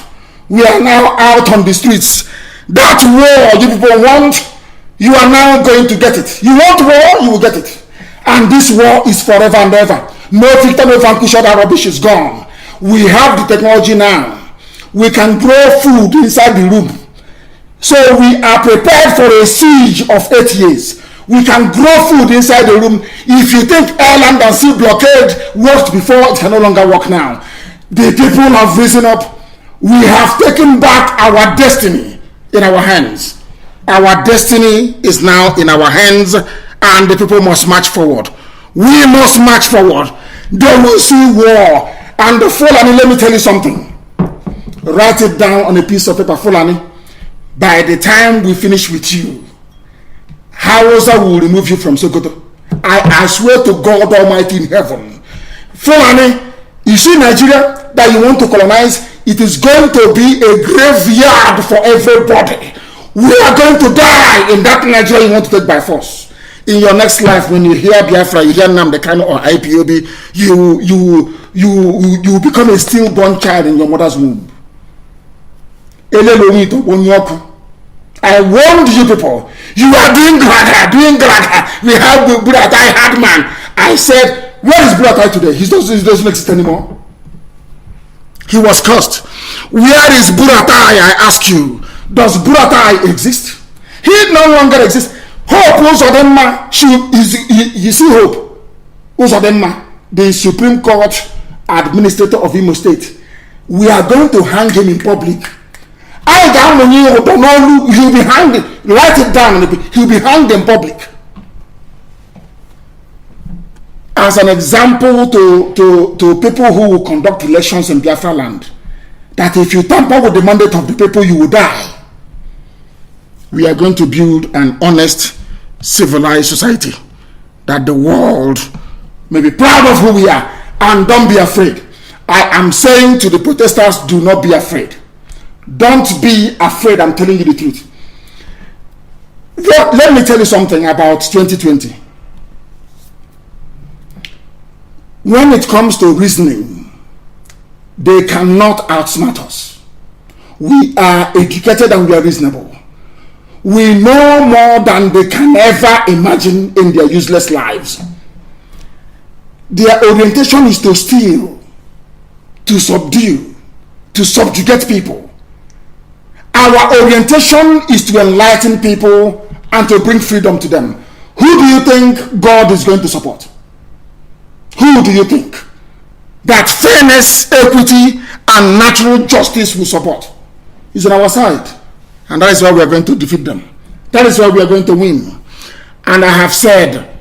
We are now out on the streets. That war you people want, you are now going to get it. You want war, you will get it. And this war is forever and ever. No victor, no vanquish, all that rubbish is gone. We have the technology now. We can grow food inside the room. So we are prepared for a siege of 8 years. We can grow food inside the room. If you think airland and sea blockade worked before, it can no longer work now. The people have risen up. We have taken back our destiny in our hands. Our destiny is now in our hands, and the people must march forward. We must march forward. They will see war. And the Fulani, let me tell you something. Write it down on a piece of paper, Fulani. By the time we finish with you, Hausa will remove you from Sokoto. I swear to God Almighty in heaven. Fulani, you see Nigeria that you want to colonize, it is going to be a graveyard for everybody. We are going to die in that Nigeria you want to take by force. In your next life, when you hear Biafra, you hear Nnamdi Kanu or Ipob, you become a stillborn child in your mother's womb. I warned you people. You are doing glad. We have Buratai hard man. I said, where is Buratai today? He doesn't exist anymore. He was cursed. Where is Buratai? I ask you. Does Buratai exist? He no longer exists. Hope Uzodinma. You see Hope Uzodinma, the Supreme Court administrator of Imo State. We are going to hang him in public. He'll be hanged. Write it down. He'll be hanged in public. As an example to people who will conduct elections in Biafra land, that if you tamper with the mandate of the people, you will die. We are going to build an honest, civilized society. that the world may be proud of who we are. And don't be afraid. I am saying to the protesters, do not be afraid. Don't be afraid. I'm telling you the truth. Let me tell you something about 2020. When it comes to reasoning, they cannot outsmart us. We are educated and we are reasonable. We know more than they can ever imagine in their useless lives. Their orientation is to steal, to subdue, to subjugate people. Our orientation is to enlighten people and to bring freedom to them. Who do you think God is going to support? Who do you think that fairness, equity, and natural justice will support? Is on our side. And that is why we are going to defeat them. That is why we are going to win. And I have said,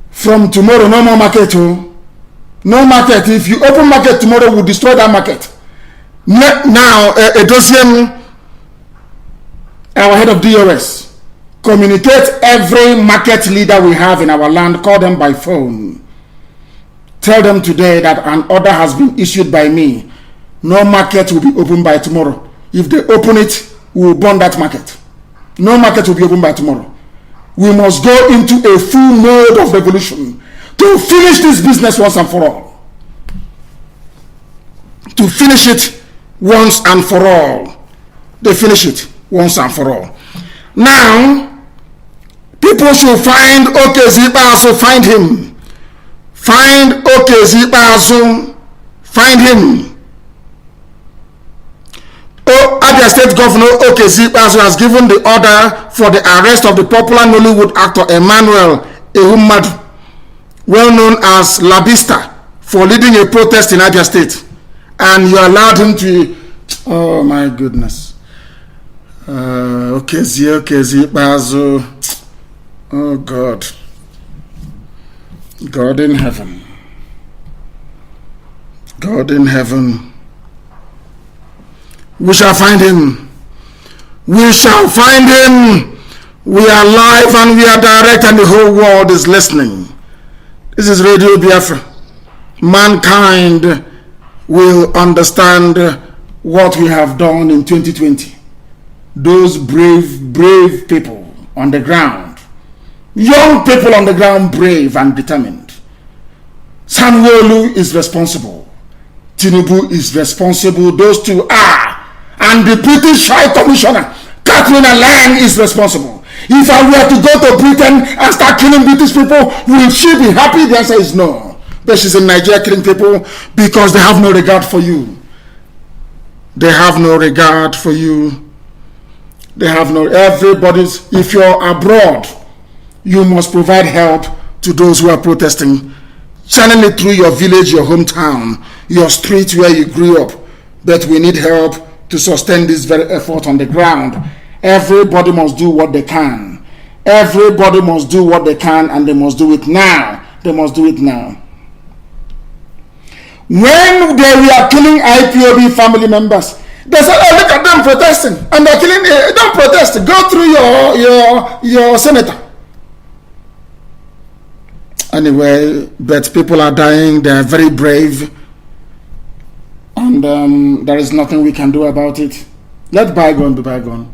from tomorrow, no more market. No market. If you open market tomorrow, we'll destroy that market. Now, Edosian, our head of DOS, communicate every market leader we have in our land, call them by phone. Tell them today that an order has been issued by me. No market will be open by tomorrow. If they open it, we will burn that market. No market will be open by tomorrow. We must go into a full mode of revolution to finish this business once and for all. To finish it once and for all. They finish it once and for all. Now, people should find Okezibazo, find him. Find Okezibazo, find him. Abia State Governor Okezibazo has given the order for the arrest of the popular Nollywood actor Emmanuel Ehumadu, well known as Labista, for leading a protest in Abia State. And you allowed him to, oh my goodness. Okezibazo, oh God. God in heaven. God in heaven. We shall find him. We shall find him. We are live and we are direct and the whole world is listening. This is Radio Biafra. Mankind will understand what we have done in 2020. Those brave people on the ground. Young people on the ground, brave and determined. Sanwo-Olu is responsible. Tinubu is responsible. Those two are. And the British High Commissioner, Catherine Lang, is responsible. If I were to go to Britain and start killing British people, will she be happy? The answer is no. But she's in Nigeria killing people because they have no regard for you. They have no regard for you. They have no, everybody's, if you're abroad, you must provide help to those who are protesting. Channel it through your village, your hometown, your street where you grew up. But we need help to sustain this very effort on the ground. Everybody must do what they can. Everybody must do what they can, and they must do it now. They must do it now. When they were killing IPOB family members, they said, oh, look at them protesting. And they're killing, don't protest. Go through your senator. Anyway, but people are dying. They are very brave. And there is nothing we can do about it. Let bygone be bygone.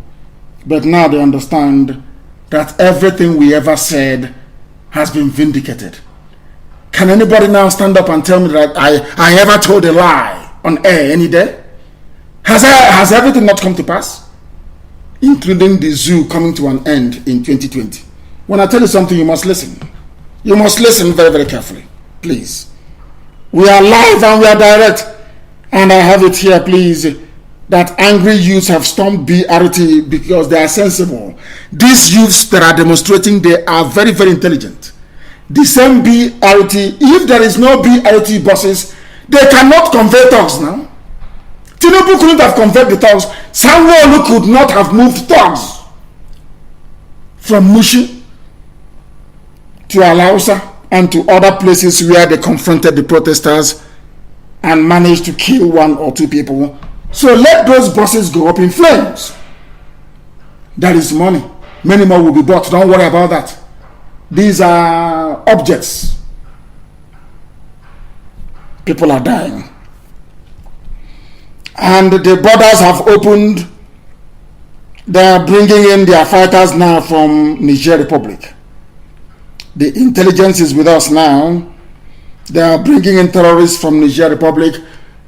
But now they understand that everything we ever said has been vindicated. Can anybody now stand up and tell me that I ever told a lie on air any day? Has everything not come to pass? Including the zoo coming to an end in 2020. When I tell you something, you must listen. You must listen very, very carefully. Please. We are live and we are direct. And I have it here, please, that angry youths have stormed BRT because they are sensible. These youths that are demonstrating, they are very, very intelligent. The same BRT, if there is no BRT buses, they cannot convey thugs now. Tinubu couldn't have conveyed the thugs. Sanwo-Olu could not have moved thugs from Mushi to Alausa and to other places where they confronted the protesters and managed to kill one or two people. So let those buses go up in flames. That is money. Many more will be bought. Don't worry about that. These are objects. People are dying. And the borders have opened. They are bringing in their fighters now from Niger Republic. The intelligence is with us now. They are bringing in terrorists from Niger Republic.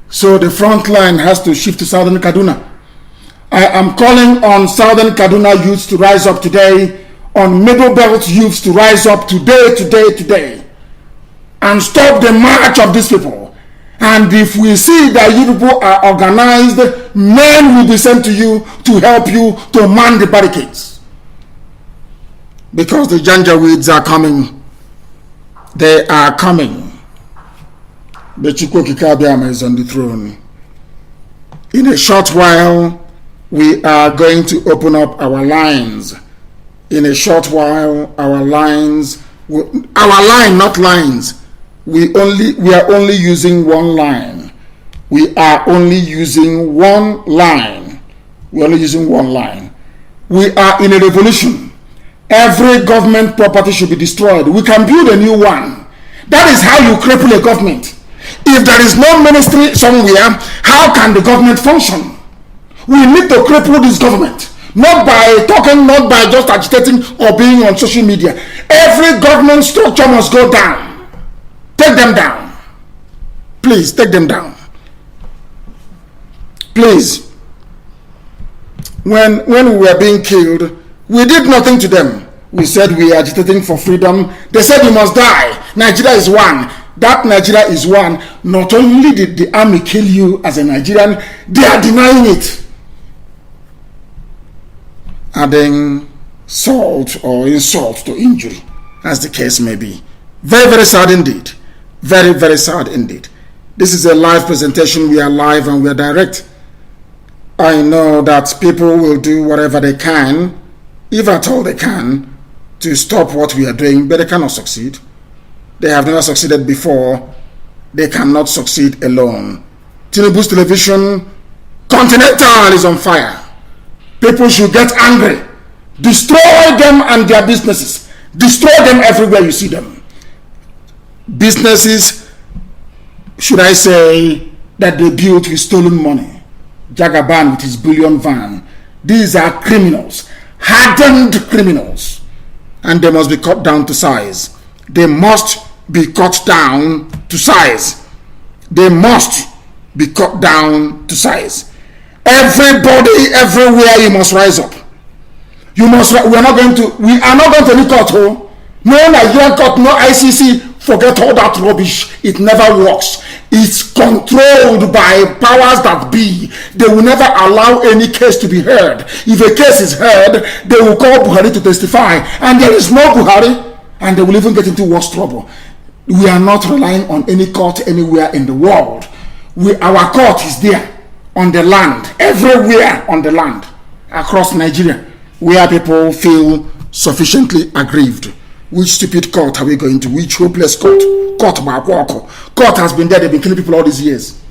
So the front line has to shift to Southern Kaduna. I am calling on Southern Kaduna youths to rise up today, on Middle Belt youths to rise up today, and stop the march of these people. And if we see that you people are organized, men will be sent to you to help you to man the barricades. Because the Janjaweeds are coming. They are coming. The Chukwu Kikabiama is on the throne. In a short while, we are going to open up our lines. In a short while, our lines, not lines. We are only using one line. We are only using one line. We are only using one line. We are in a revolution. Every government property should be destroyed. We can build a new one. That is how you cripple a government. If there is no ministry somewhere, how can the government function? We need to cripple this government. Not by talking, not by just agitating or being on social media. Every government structure must go down. Take them down. Please, take them down. Please. When we were being killed, we did nothing to them. We said we are agitating for freedom. They said you must die. Nigeria is one. That Nigeria is one. Not only did the army kill you as a Nigerian, they are denying it. Adding salt or insult to injury, as the case may be. Very, very sad indeed. Very, very sad indeed. This is a live presentation. We are live and we are direct. I know that people will do whatever they can, if at all they can, to stop what we are doing, but they cannot succeed. They have never succeeded before. They cannot succeed alone. Tinubu's television, Continental, is on fire. People should get angry. Destroy them and their businesses. Destroy them everywhere you see them. Businesses, should I say, that they built with stolen money. Jagaban with his billion van. These are criminals. Hardened criminals. And they must be cut down to size. They must be cut down to size. They must be cut down to size. Everybody, everywhere, you must rise up. You must. We are not going to any court. Oh. No Nigerian court, no ICC. Forget all that rubbish. It never works. It's controlled by powers that be. They will never allow any case to be heard. If a case is heard, they will call Buhari to testify. And there is no Buhari. And they will even get into worse trouble. We are not relying on any court anywhere in the world. Our court is there. On the land, everywhere on the land, across Nigeria, where people feel sufficiently aggrieved. Which stupid court are we going to? Which hopeless court? Court has been there. They've been killing people all these years.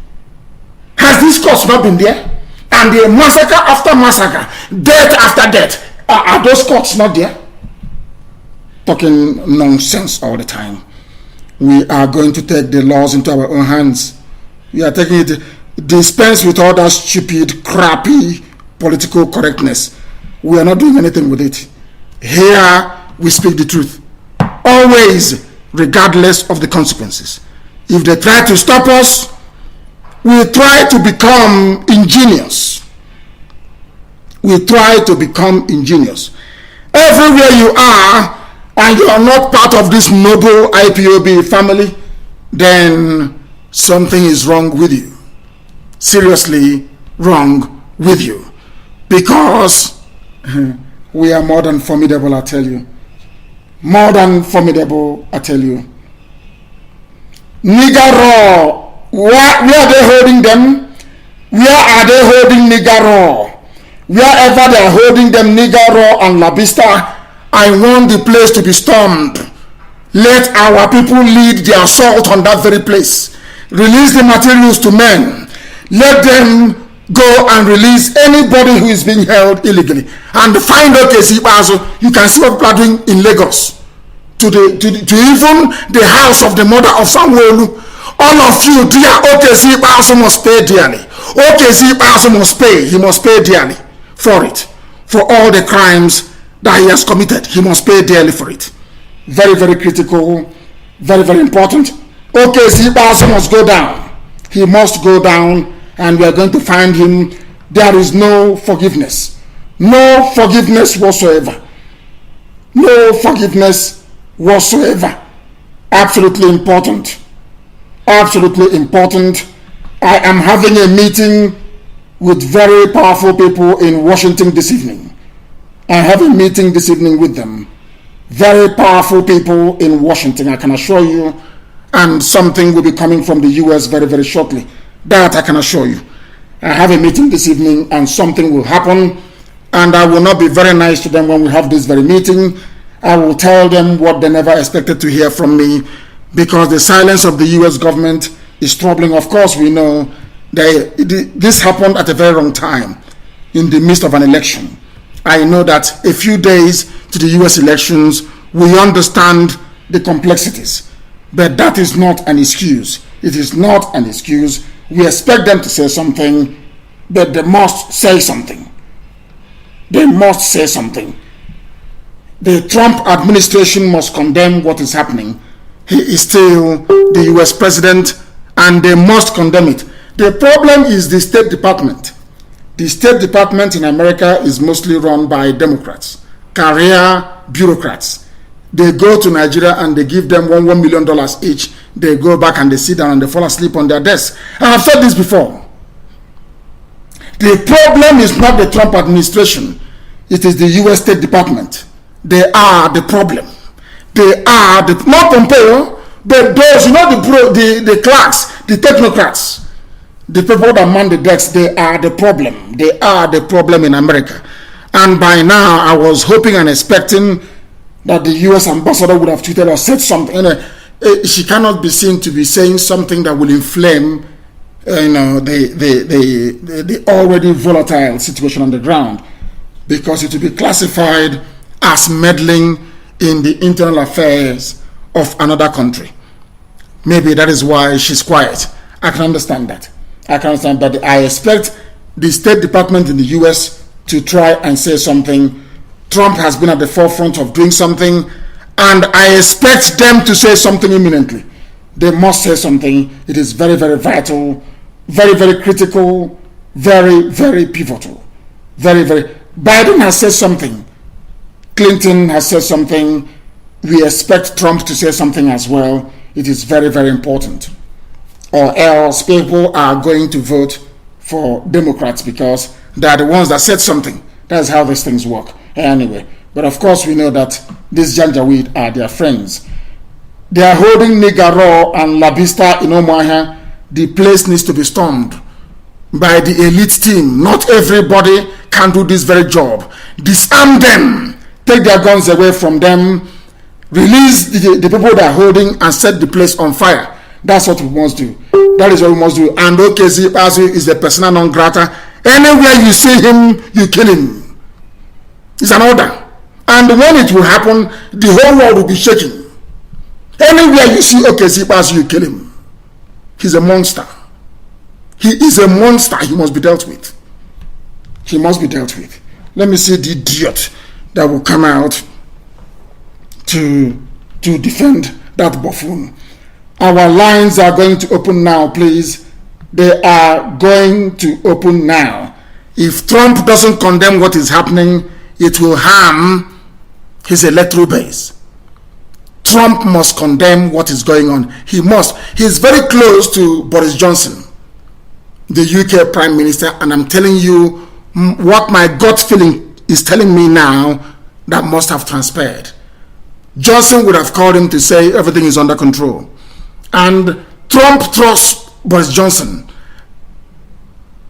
Has this court not been there? And the massacre after massacre, death after death, are those courts not there? Talking nonsense all the time. We are going to take the laws into our own hands. We are taking it. Dispense with all that stupid, crappy political correctness. We are not doing anything with it. Here we speak the truth. Always, regardless of the consequences. If they try to stop us, we try to become ingenious. We try to become ingenious. Everywhere you are, and you are not part of this noble IPOB family, then something is wrong with you. Seriously wrong with you, because we are more than formidable, I tell you. More than formidable, I tell you. Nigaro, where are they holding them? Where are they holding Nigaro? Wherever they are holding them, Nigaro and La Vista, I want the place to be stormed. Let our people lead the assault on that very place. Release the materials to men. Let them go and release anybody who is being held illegally. And find out case, you can see what people are doing in Lagos. to even the house of the mother of Samuel. All of you, dear OKC also must pay dearly. OKC also must pay. He must pay dearly for it. For all the crimes that he has committed. He must pay dearly for it. Very, very critical. Very, very important. OKC also must go down. He must go down, and we are going to find him. There is no forgiveness. No forgiveness whatsoever. No forgiveness whatsoever. Absolutely important. Absolutely important. I am having a meeting with very powerful people in Washington this evening. I have a meeting this evening with them. Very powerful people in Washington, I can assure you. And something will be coming from the US very, very shortly. That I can assure you. I have a meeting this evening and something will happen. And I will not be very nice to them when we have this very meeting. I will tell them what they never expected to hear from me. Because the silence of the US government is troubling. Of course, we know that this happened at a very wrong time in the midst of an election. I know that a few days to the US elections, we understand the complexities. But that is not an excuse. It is not an excuse. We expect them to say something, but they must say something. They must say something. The Trump administration must condemn what is happening. He is still the US president, and they must condemn it. The problem is the State Department. The State Department in America is mostly run by Democrats, career bureaucrats. They go to Nigeria and they give them $1 million each. They go back and they sit down and they fall asleep on their desk. I have said this before. The problem is not the Trump administration. It is the US State Department. They are the problem. They are not Pompeo, but those, the clerks, the technocrats, the people that man the decks. They are the problem. They are the problem in America. And by now, I was hoping and expecting that the U.S. ambassador would have tweeted or said something. She cannot be seen to be saying something that will inflame, the already volatile situation on the ground, because it will be classified as meddling in the internal affairs of another country. Maybe that is why she's quiet. I can understand that. But I expect the State Department in the U.S. to try and say something. Trump has been at the forefront of doing something, and I expect them to say something imminently. They must say something. It is very, very vital, very, very critical, very, very pivotal. Very, very. Biden has said something. Clinton has said something. We expect Trump to say something as well. It is very, very important. Or else people are going to vote for Democrats because they are the ones that said something. That's how these things work. Anyway, but of course we know that these Janjaweed are their friends. They are holding Nigaro and La Vista in Omaha. The place needs to be stormed by the elite team. Not everybody can do this very job. Disarm them. Take their guns away from them. Release the people that are holding and set the place on fire. That's what we must do. That is what we must do. And OKC is the persona non grata. Anywhere you see him, you kill him. It's an order. And when it will happen, the whole world will be shaking. Anywhere you see OKC you kill him. He's a monster. He is a monster. He must be dealt with. He must be dealt with. Let me see the idiot that will come out to defend that buffoon. Our lines are going to open now, please. They are going to open now. If Trump doesn't condemn what is happening, it will harm his electoral base. Trump must condemn what is going on. He must. He's very close to Boris Johnson, the UK Prime Minister, and I'm telling you what my gut feeling is telling me now that must have transpired. Johnson would have called him to say everything is under control. And Trump trusts Boris Johnson.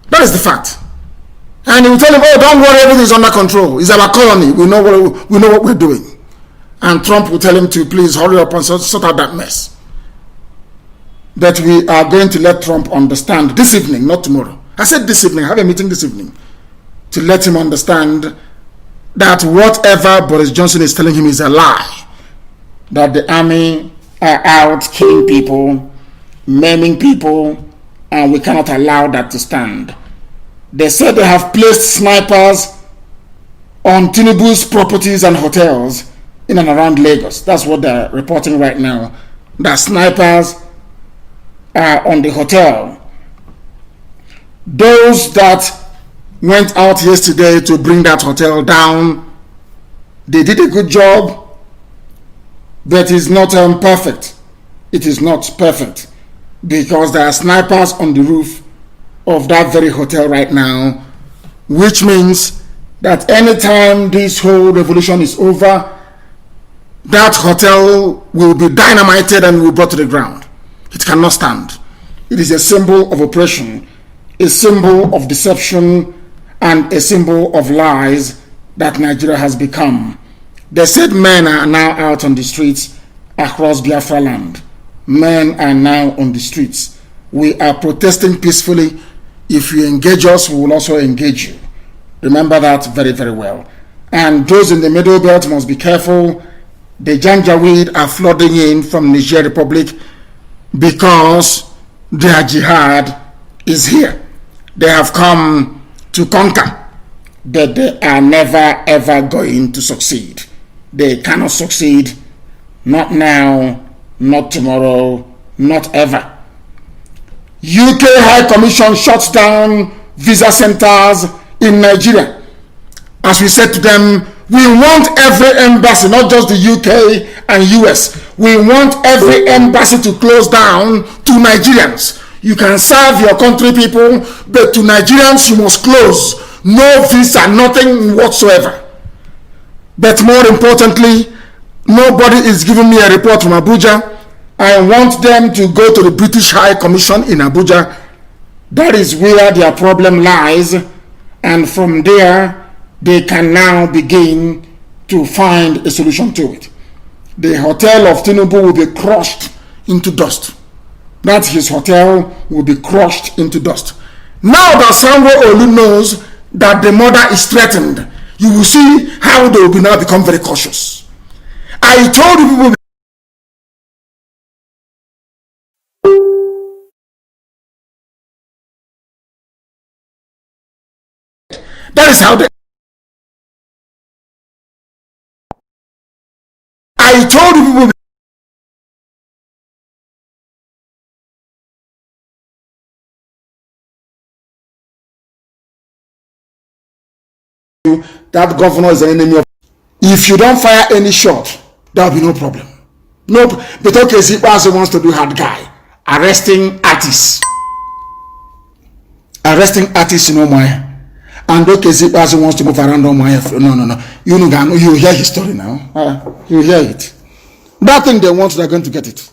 That is the fact. And he will tell him, oh, don't worry, everything is under control. It's our colony. We know what we're doing. And Trump will tell him to please hurry up and sort out that mess. That we are going to let Trump understand this evening, not tomorrow. I said this evening, I have a meeting this evening, to let him understand that whatever Boris Johnson is telling him is a lie. that the army are out killing people, maiming people, and we cannot allow that to stand. They said they have placed snipers on Tinubu's properties and hotels in and around Lagos. That's what they're reporting right now. That snipers are on the hotel. Those that went out yesterday to bring that hotel down, they did a good job, but it's not perfect. It is not perfect because there are snipers on the roof of that very hotel right now, which means that anytime this whole revolution is over, that hotel will be dynamited and will be brought to the ground. It cannot stand. It is a symbol of oppression, a symbol of deception, and a symbol of lies that Nigeria has become. They said men are now out on the streets across Biafra land. Men are now on the streets. We are protesting peacefully. If you engage us, we will also engage you. Remember that very, very well. And those in the middle belt must be careful. The Janjaweed are flooding in from Niger Republic because their jihad is here. They have come to conquer, but they are never ever going to succeed. They cannot succeed, not now, not tomorrow, not ever. UK High Commission shuts down visa centers in Nigeria. As we said to them, we want every embassy, not just the UK and US. We want every embassy to close down to Nigerians. You can serve your country people, but to Nigerians you must close. No visa, nothing whatsoever. But more importantly, nobody is giving me a report from Abuja. I want them to go to the British High Commission in Abuja. That is where their problem lies. And from there, they can now begin to find a solution to it. The hotel of Tinubu will be crushed into dust. That his hotel will be crushed into dust. Now that Sanwo-Olu knows that the mother is threatened, you will see how they will now become very cautious. I told you people. That is how they. I told you people. That governor is an enemy of. If you don't fire any shot, there will be no problem. No, but okay, Zipazo wants to do hard guy, arresting artists in Omaya. And okay, Zipazo wants to move around Omaya. No. You hear his story now. You hear it. That thing they want, they're going to get it.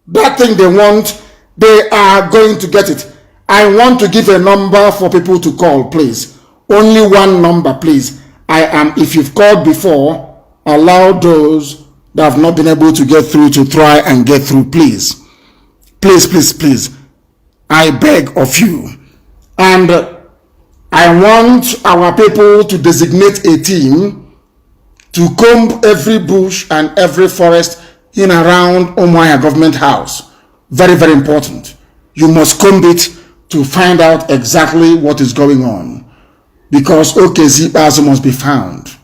That thing they want, they are going to get it. I want to give a number for people to call, please. Only one number, please. If you've called before, allow those that have not been able to get through to try and get through, please. Please. I beg of you. And I want our people to designate a team to comb every bush and every forest in around Umuahia government house. Very, very important. You must comb it to find out exactly what is going on. Because Okezi Ikpeazu must be found.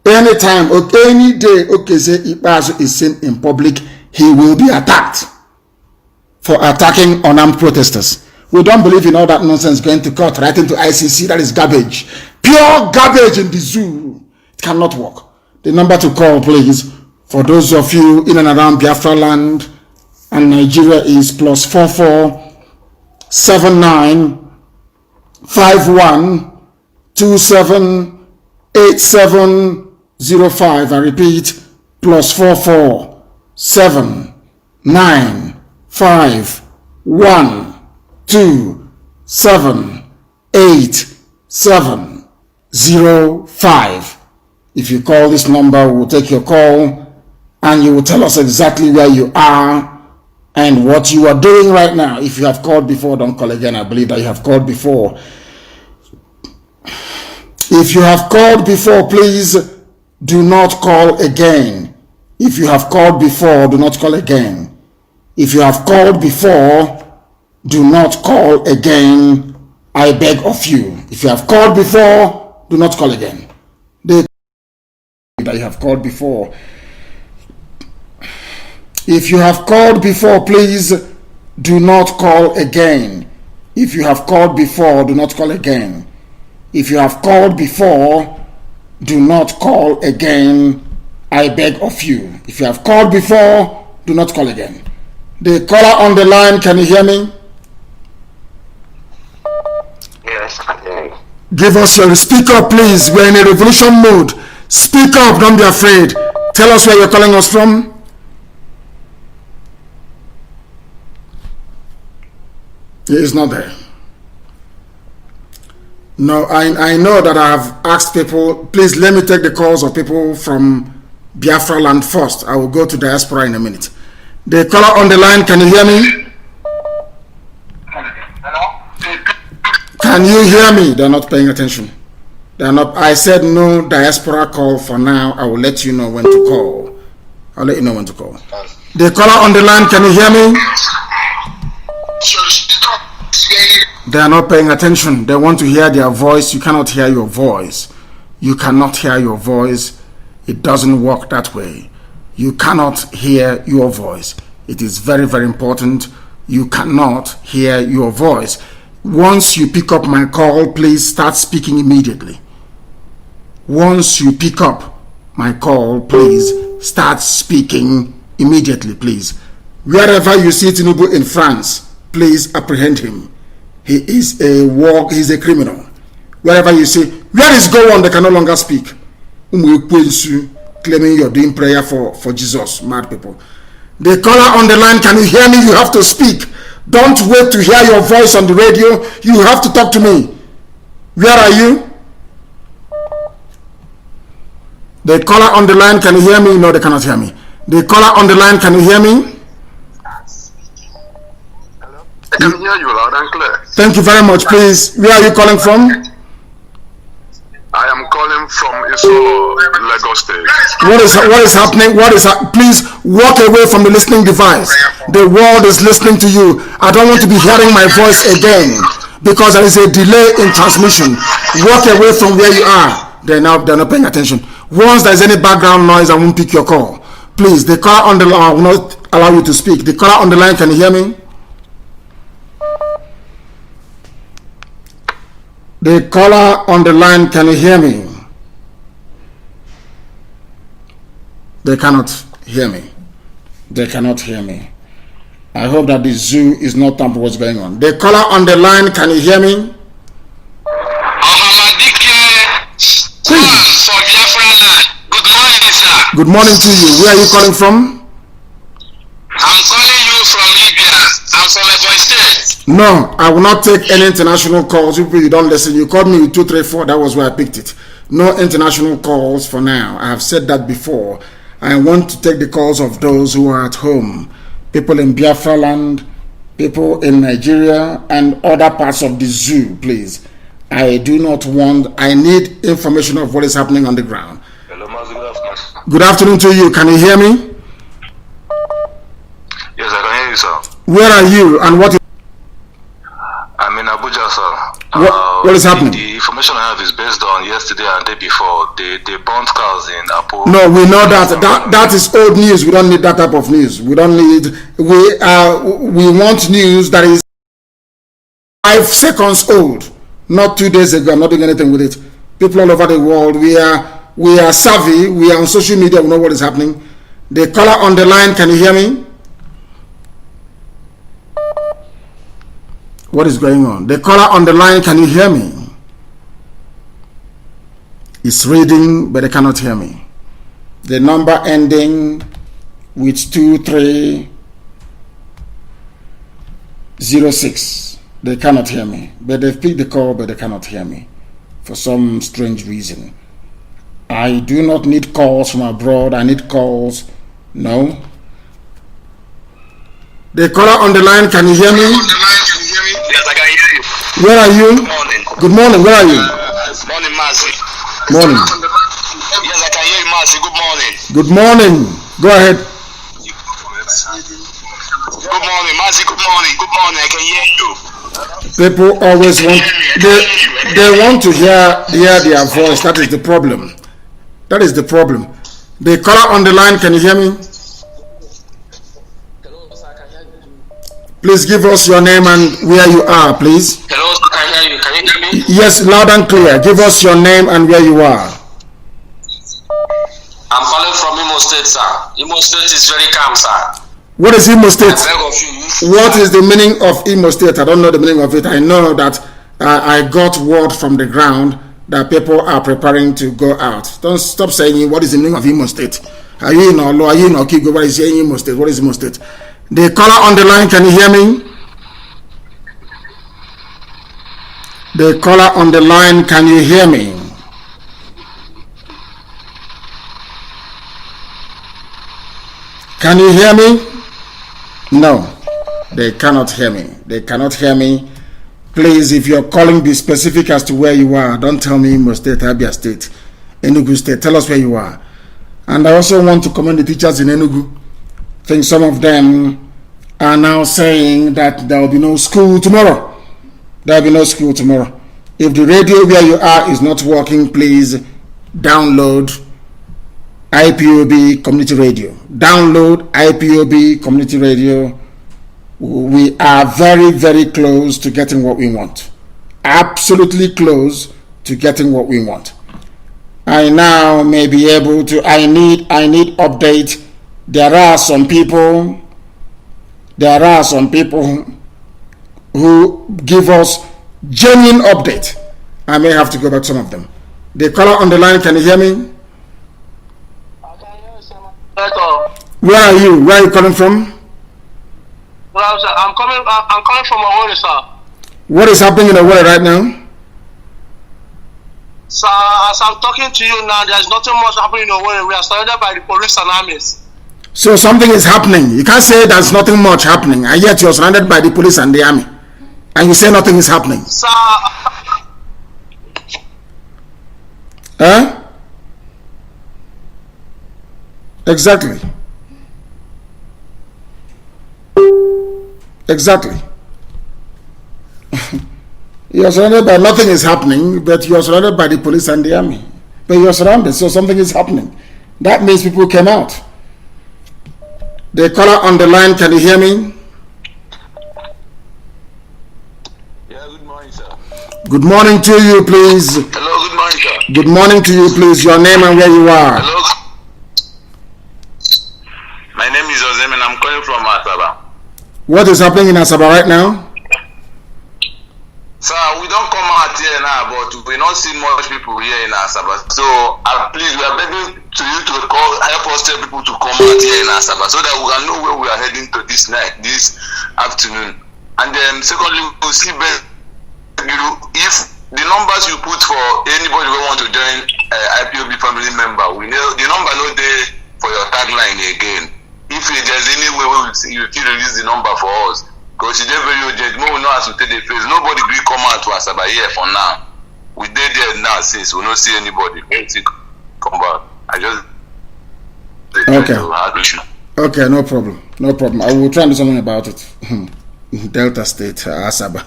Anytime, any day Okezi Ikpeazu is seen in public, he will be attacked for attacking unarmed protesters. We don't believe in all that nonsense going to court, right into ICC. That is garbage. Pure garbage in the zoo. It cannot work. The number to call, please, for those of you in and around Biafra land and Nigeria is +44 79 51 27 8705. I repeat, +44 79 51 27 8705. If you call this number, we'll take your call and you will tell us exactly where you are and what you are doing right now. If you have called before, don't call again. I believe that you have called before. If you have called before, please do not call again. If you have called before, do not call again. If you have called before, do not call again. I beg of you. If you have called before, do not call again. They that you have called before. If you have called before, please do not call again. If you have called before, do not call again. If you have called before, do not call again. I beg of you. If you have called before, do not call again. The caller on the line, can you hear me? Yes, I can hear you. Give us your speak up, please. We're in a revolution mode. Speak up, don't be afraid. Tell us where you're calling us from. He is not there. No, I know that I have asked people, please let me take the calls of people from Biafra land first. I will go to diaspora in a minute. The caller on the line, can you hear me? Hello? Can you hear me? They're not paying attention. They're not. I said no diaspora call for now. I will let you know when to call. I'll let you know when to call. The caller on the line, can you hear me? They are not paying attention. They want to hear their voice. You cannot hear your voice. You cannot hear your voice. It doesn't work that way. You cannot hear your voice. It is very, very important. You cannot hear your voice. Once you pick up my call, please start speaking immediately. Once you pick up my call, please start speaking immediately, please. Wherever you see Tinubu in France, please apprehend him. He is he's a criminal. Wherever you see, where is Gowon? They can no longer speak. Claiming you're doing prayer for Jesus, mad people. The caller on the line, can you hear me? You have to speak. Don't wait to hear your voice on the radio. You have to talk to me. Where are you? The caller on the line, can you hear me? No, they cannot hear me. The caller on the line, can you hear me? I can hear you loud and clear. Thank you very much. Please, where are you calling from? I am calling from Isolo, Lagos State. What is happening? Please walk away from the listening device. The world is listening to you. I don't want to be hearing my voice again because there is a delay in transmission. Walk away from where you are. They're not paying attention. Once there's any background noise, I won't pick your call. Please, the caller on the line, I will not allow you to speak. The caller on the line, can you hear me? The caller on the line, can you hear me? They cannot hear me. They cannot hear me. I hope that the zoo is not tampered what's going on. The caller on the line, can you hear me? For Biafra land. Good morning, sir. Good morning to you. Where are you calling from? I'm calling you from Libya. I'm from Lagos State. No, I will not take any international calls. If you don't listen, you called me with 234. That was where I picked it. No international calls for now. I have said that before. I want to take the calls of those who are at home. People in Biafra land, people in Nigeria, and other parts of the zoo, please. I do not want, I need information of what is happening on the ground. Hello, Mazi. Good afternoon. Good afternoon to you. Can you hear me? Yes, I can hear you, sir. Where are you and what is... I'm in Abuja, sir. What is happening? The information I have is based on yesterday and the day before. They burnt cars in Ipob. No, we know that is old news. We don't need that type of news. We don't need, we want news that is 5 seconds old, not 2 days ago. I'm not doing anything with it. People all over the world, we are savvy. We are on social media. We know what is happening. The caller on the line, can you hear me? What is going on? The caller on the line, can you hear me? It's reading, but they cannot hear me. The number ending with 2306. They cannot hear me. But they've picked the call, but they cannot hear me for some strange reason. I do not need calls from abroad. I need calls. No. The caller on the line, can you hear me? Yes, I can hear you. Where are you? Good morning. Good morning. Where are you? Morning, Mazi. Morning. Yes, I can hear you, Mazi. Good morning. Good morning. Go ahead. Good morning, Mazi. Good morning. Good morning. I can hear you. People always want they want to hear their voice. That is the problem. That is the problem. The caller on the line, can you hear me? Please give us your name and where you are, please. Hello, I can hear you. Can you hear me? Yes, loud and clear. Give us your name and where you are. I'm calling from Imo State, sir. Imo State is very calm, sir. What is Imo State? I beg of you. What is the meaning of Imo State? I don't know the meaning of it. I know that I got word from the ground that people are preparing to go out. Don't stop saying what is the meaning of Imo State. Are you in Olo? Are you in Okigo? What is Imo State? What is Imo State? The caller on the line, can you hear me? The caller on the line, can you hear me? Can you hear me? No, they cannot hear me. They cannot hear me. Please, if you're calling, be specific as to where you are. Don't tell me Imo State, Abia State, Enugu State. Tell us where you are. And I also want to commend the teachers in Enugu. I think some of them are now saying that there will be no school tomorrow. There will be no school tomorrow. If the radio where you are is not working, please download IPOB Community Radio. Download IPOB Community Radio. We are very, very close to getting what we want. Absolutely close to getting what we want. I now may be able to, I need update. There are some people who give us genuine update. I may have to go back to some of them. The caller on the line, can you hear me? I can hear you, sir. Where are you? Where are you calling from? Well, sir, I'm coming from Owerri, sir. What is happening in Owerri right now? Sir, as I'm talking to you now, there's nothing much happening in Owerri. We are surrounded by the police and armies. So something is happening. You can't say there's nothing much happening, and yet you're surrounded by the police and the army, and you say nothing is happening. Sir, Huh? Exactly. Exactly. You're surrounded by nothing is happening, but you're surrounded by the police and the army. But you're surrounded, so something is happening. That means people came out. The caller on the line, can you hear me? Yeah, good morning, sir. Good morning to you, please. Hello, good morning, sir. Good morning to you, please. Your name and where you are. Hello. My name is Ozem and I'm calling from Asaba. What is happening in Asaba right now? Sir, we don't come out here now, but we not see much people here in Asaba. So, please, we are begging to you to help us tell people to come out here in Asaba so that we can know where we are heading to this night, this afternoon. And then, secondly, we'll see if the numbers you put for anybody who want to join IPOB family member, we know the number not there for your tagline again. If there's any way you can release the number for us. Because it's very urgent. We know how to take the face. Nobody will come out to Asaba here for now. We did there now since we don't see anybody. Come back. I just Okay, no problem. No problem. I will try and do something about it. Delta State, Asaba.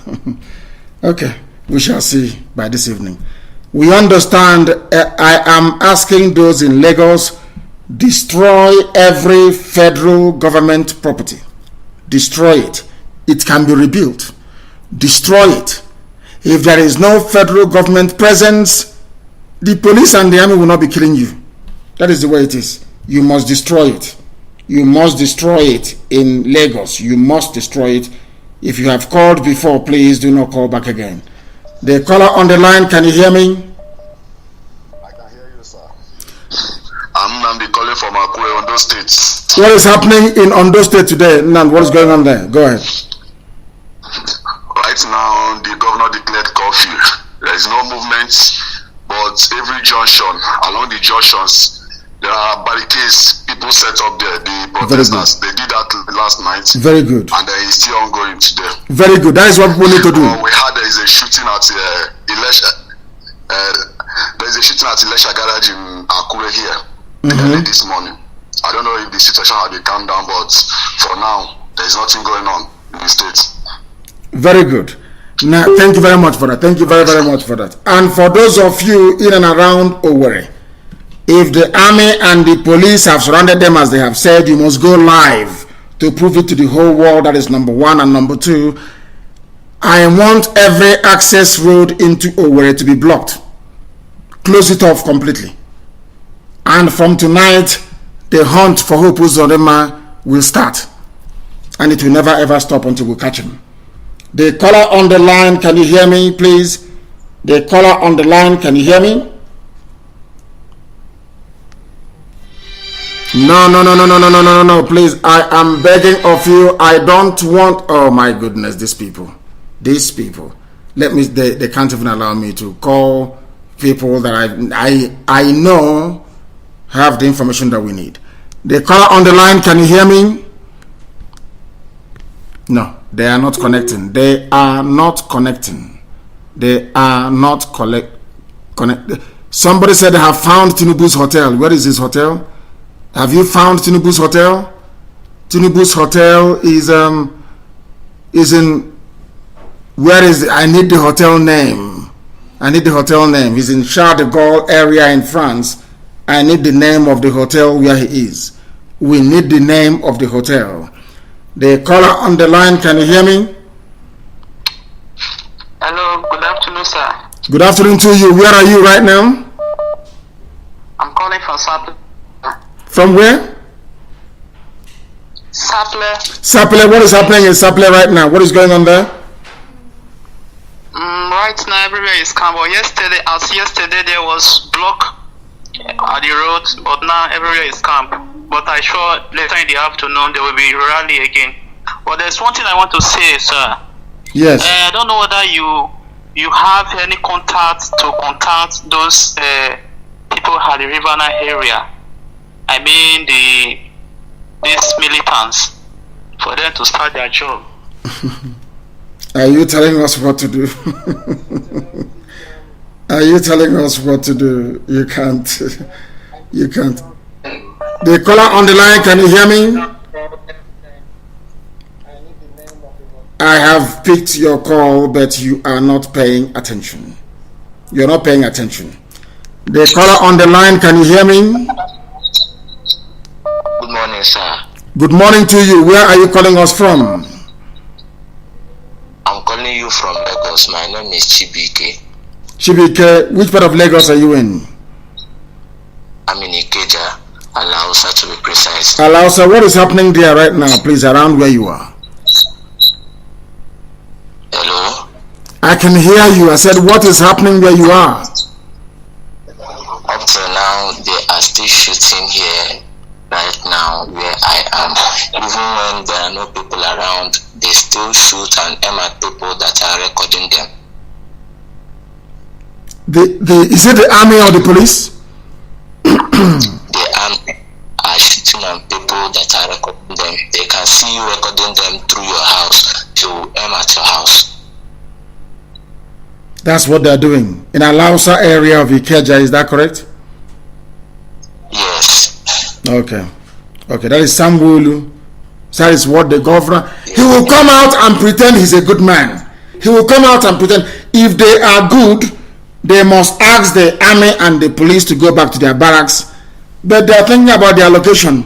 Okay, we shall see by this evening. We understand. I am asking those in Lagos, destroy every federal government property. Destroy it. It can be rebuilt. Destroy it. If there is no federal government presence, the police and the army will not be killing you. That is the way it is. You must destroy it. You must destroy it in Lagos. You must destroy it. If you have called before, please do not call back again. The caller on the line, can you hear me? I can hear you, sir. I'm Nnamdi calling from Akure, Ondo State. What is happening in Ondo State today? Nan, what is going on there? Go ahead. Right now, the governor declared curfew. There is no movement, but every junction, along the junctions, there are barricades people set up there. The protesters, they did that last night. Very good. And it's still ongoing today. Very good. That is what we need to do. We had there is a shooting at Ilesha. There is a shooting at Ilesha garage in Akure here early this morning. I don't know if the situation had been calmed down, but for now, there is nothing going on in the state. Very good. Now, thank you very much for that. Thank you very, very much for that. And for those of you in and around Owerri, if the army and the police have surrounded them as they have said, you must go live to prove it to the whole world. That is number one. And number two, I want every access road into Owerri to be blocked. Close it off completely. And from tonight, the hunt for Hope Uzodinma will start. And it will never ever stop until we catch him. The caller on the line, can you hear me, please? The caller on the line, can you hear me? No, please. I am begging of you. I don't want. Oh my goodness, these people. They can't even allow me to call people that I know have the information that we need. The caller on the line, can you hear me? No. They are not connecting. They are not connecting. Somebody said they have found Tinubu's hotel. Where is his hotel? Have you found Tinubu's hotel? Tinubu's hotel is in. Where is it? I need the hotel name. He's in Charles de Gaulle area in France. I need the name of the hotel where he is. We need the name of the hotel. The caller on the line, can you hear me? Hello, good afternoon, sir. Good afternoon to you. Where are you right now? I'm calling from Saple. From where? Saple. What is happening in Saple right now? What is going on there? Right now, everywhere is calm. But yesterday there was block at the roads, but now everywhere is calm. But I'm sure later in the afternoon there will be rally again. But there's one thing I want to say, sir. Yes. I don't know whether you have any contact to contact those people at the Riverina area. I mean these militants, for them to start their job. Are you telling us what to do? Are you telling us what to do? You can't. You can't. The caller on the line, can you hear me? I have picked your call, but you are not paying attention. You're not paying attention. The caller on the line, can you hear me? Good morning, sir. Good morning to you. Where are you calling us from? I'm calling you from Lagos. My name is Chibike. Chibike, which part of Lagos are you in? I'm in Ikeja, Alausa to be precise. Alausa, what is happening there right now, please, around where you are? Hello? I can hear you. I said, what is happening where you are? Up till now, they are still shooting here right now where I am. Even when there are no people around, they still shoot and aim at people that are recording them. Is it the army or the police? The army are shooting on people that are recording them. They can see you recording them through your house. They will aim at your house. That's what they're doing. In Alausa area of Ikeja, is that correct? Yes. Okay, that is Sambulu. That is what the governor. He will come out and pretend he's a good man. He will come out and pretend. If they are good, they must ask the army and the police to go back to their barracks. But they are thinking about their location.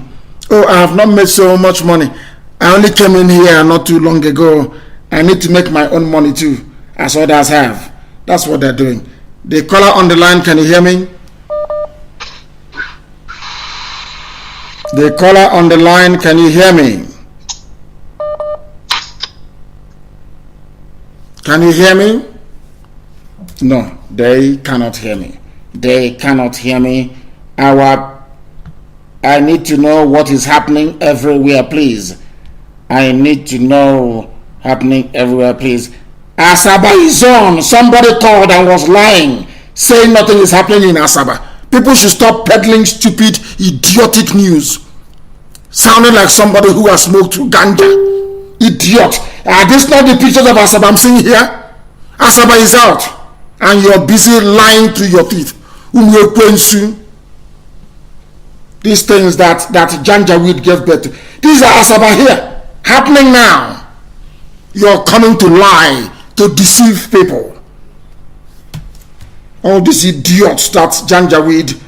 Oh, I have not made so much money. I only came in here not too long ago. I need to make my own money too, as others have. That's what they're doing. The caller on the line, can you hear me? The caller on the line, can you hear me? Can you hear me? No, they cannot hear me. They cannot hear me. I need to know what is happening everywhere, please. I need to know happening everywhere, please. Asaba is on. Somebody called and was lying, saying nothing is happening in Asaba. People should stop peddling stupid, idiotic news. Sounding like somebody who has smoked ganja. Idiot. Are these not the pictures of Asaba I'm seeing here? Asaba is out. And you're busy lying to your teeth. These things that Janjaweed gave birth to. These are Asaba here, happening now. You're coming to lie, to deceive people. All these idiots that Janjaweed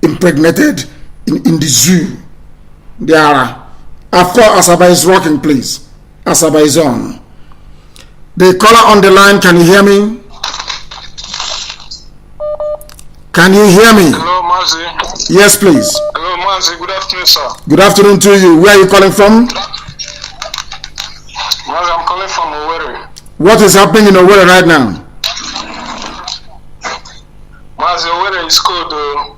impregnated in the zoo. They are, of course, Asaba is rocking, please. Asaba is on. The caller on the line, can you hear me? Can you hear me? Hello, Mazi. Yes, please. Hello, Mazi. Good afternoon, sir. Good afternoon to you. Where are you calling from? Mazi, I'm calling from Owerri. What is happening in Owerri right now? Mazi, Owerri is cold, though.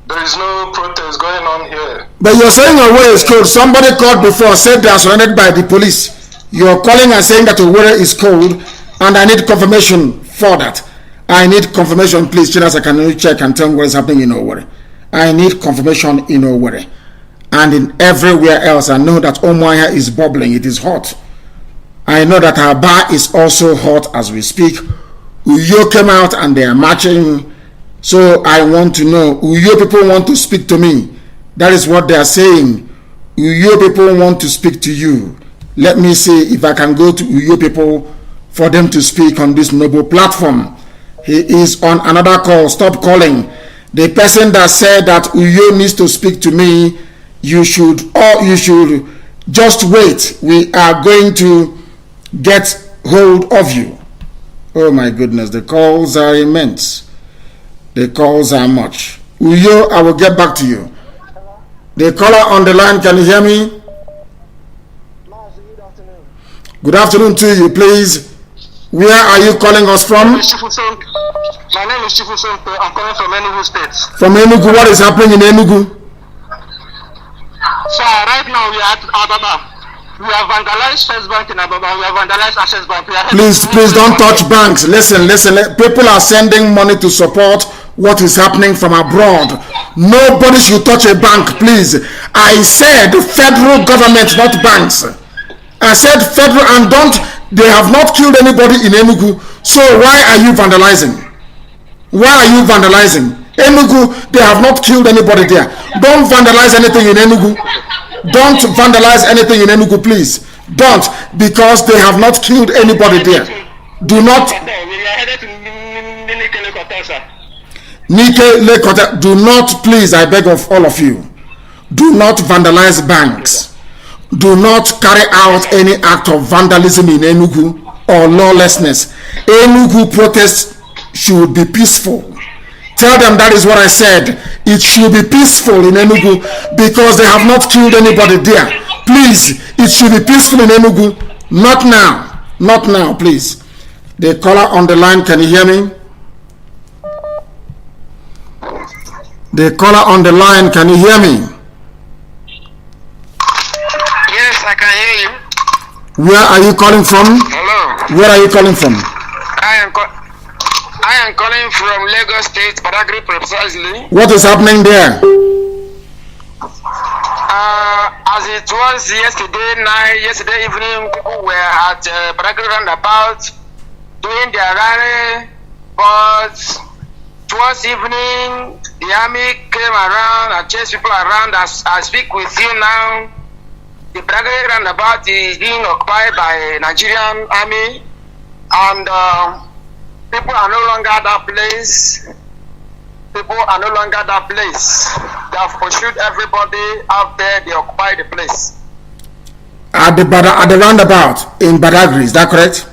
There is no protest going on here. But you're saying Owerri is cold. Somebody called before, said they are surrounded by the police. You're calling and saying that Owerri is cold, and I need confirmation for that. I need confirmation, please. Chinas, can you check and tell me what is happening in Owerri? I need confirmation in Owerri. And in everywhere else, I know that Omoya is bubbling. It is hot. I know that Aba is also hot as we speak. Uyo came out and they are marching. So I want to know, Uyo people want to speak to me. That is what they are saying. Uyo people want to speak to you. Let me see if I can go to Uyo people for them to speak on this noble platform. He is on another call. Stop calling. The person that said that Uyo needs to speak to me, you should just wait. We are going to get hold of you. Oh my goodness, the calls are immense. The calls are much. Uyo, I will get back to you. The caller on the line, can you hear me? Good afternoon to you, please. Where are you calling us from? My name is Chifu Sompe. I'm calling from Enugu State. From Enugu. What is happening in Enugu? So right now we are at Ababa. We have vandalized First Bank in Ababa. We have vandalized Access Bank. Please don't touch banks. Listen. People are sending money to support what is happening from abroad. Nobody should touch a bank, please. I said federal government, not banks. I said federal, and they have not killed anybody in Enugu. So why are you vandalizing? Why are you vandalizing? Enugu, they have not killed anybody there. Don't vandalize anything in Enugu. Don't vandalize anything in Enugu, please. Don't, because they have not killed anybody there. Do not. Nike Lekota, do not, please, I beg of all of you. Do not vandalize banks. Do not carry out any act of vandalism in Enugu or lawlessness. Enugu protests should be peaceful. Tell them that is what I said. It should be peaceful in Enugu because they have not killed anybody there. Please, it should be peaceful in Enugu. Not now. Not now, please. The caller on the line, can you hear me? The caller on the line, can you hear me? Yes, I can hear you. Where are you calling from? Hello. Where are you calling from? I am calling from Lagos State, Badagry precisely. What is happening there? As it was yesterday evening, people were at Badagry roundabout doing their rally, but towards evening, the army came around and chased people around. As I speak with you now, the Badagry roundabout is being occupied by Nigerian army, and people are no longer at that place. People are no longer at that place. They have pursued everybody out there. They occupy the place. At the roundabout in Badagry, is that correct?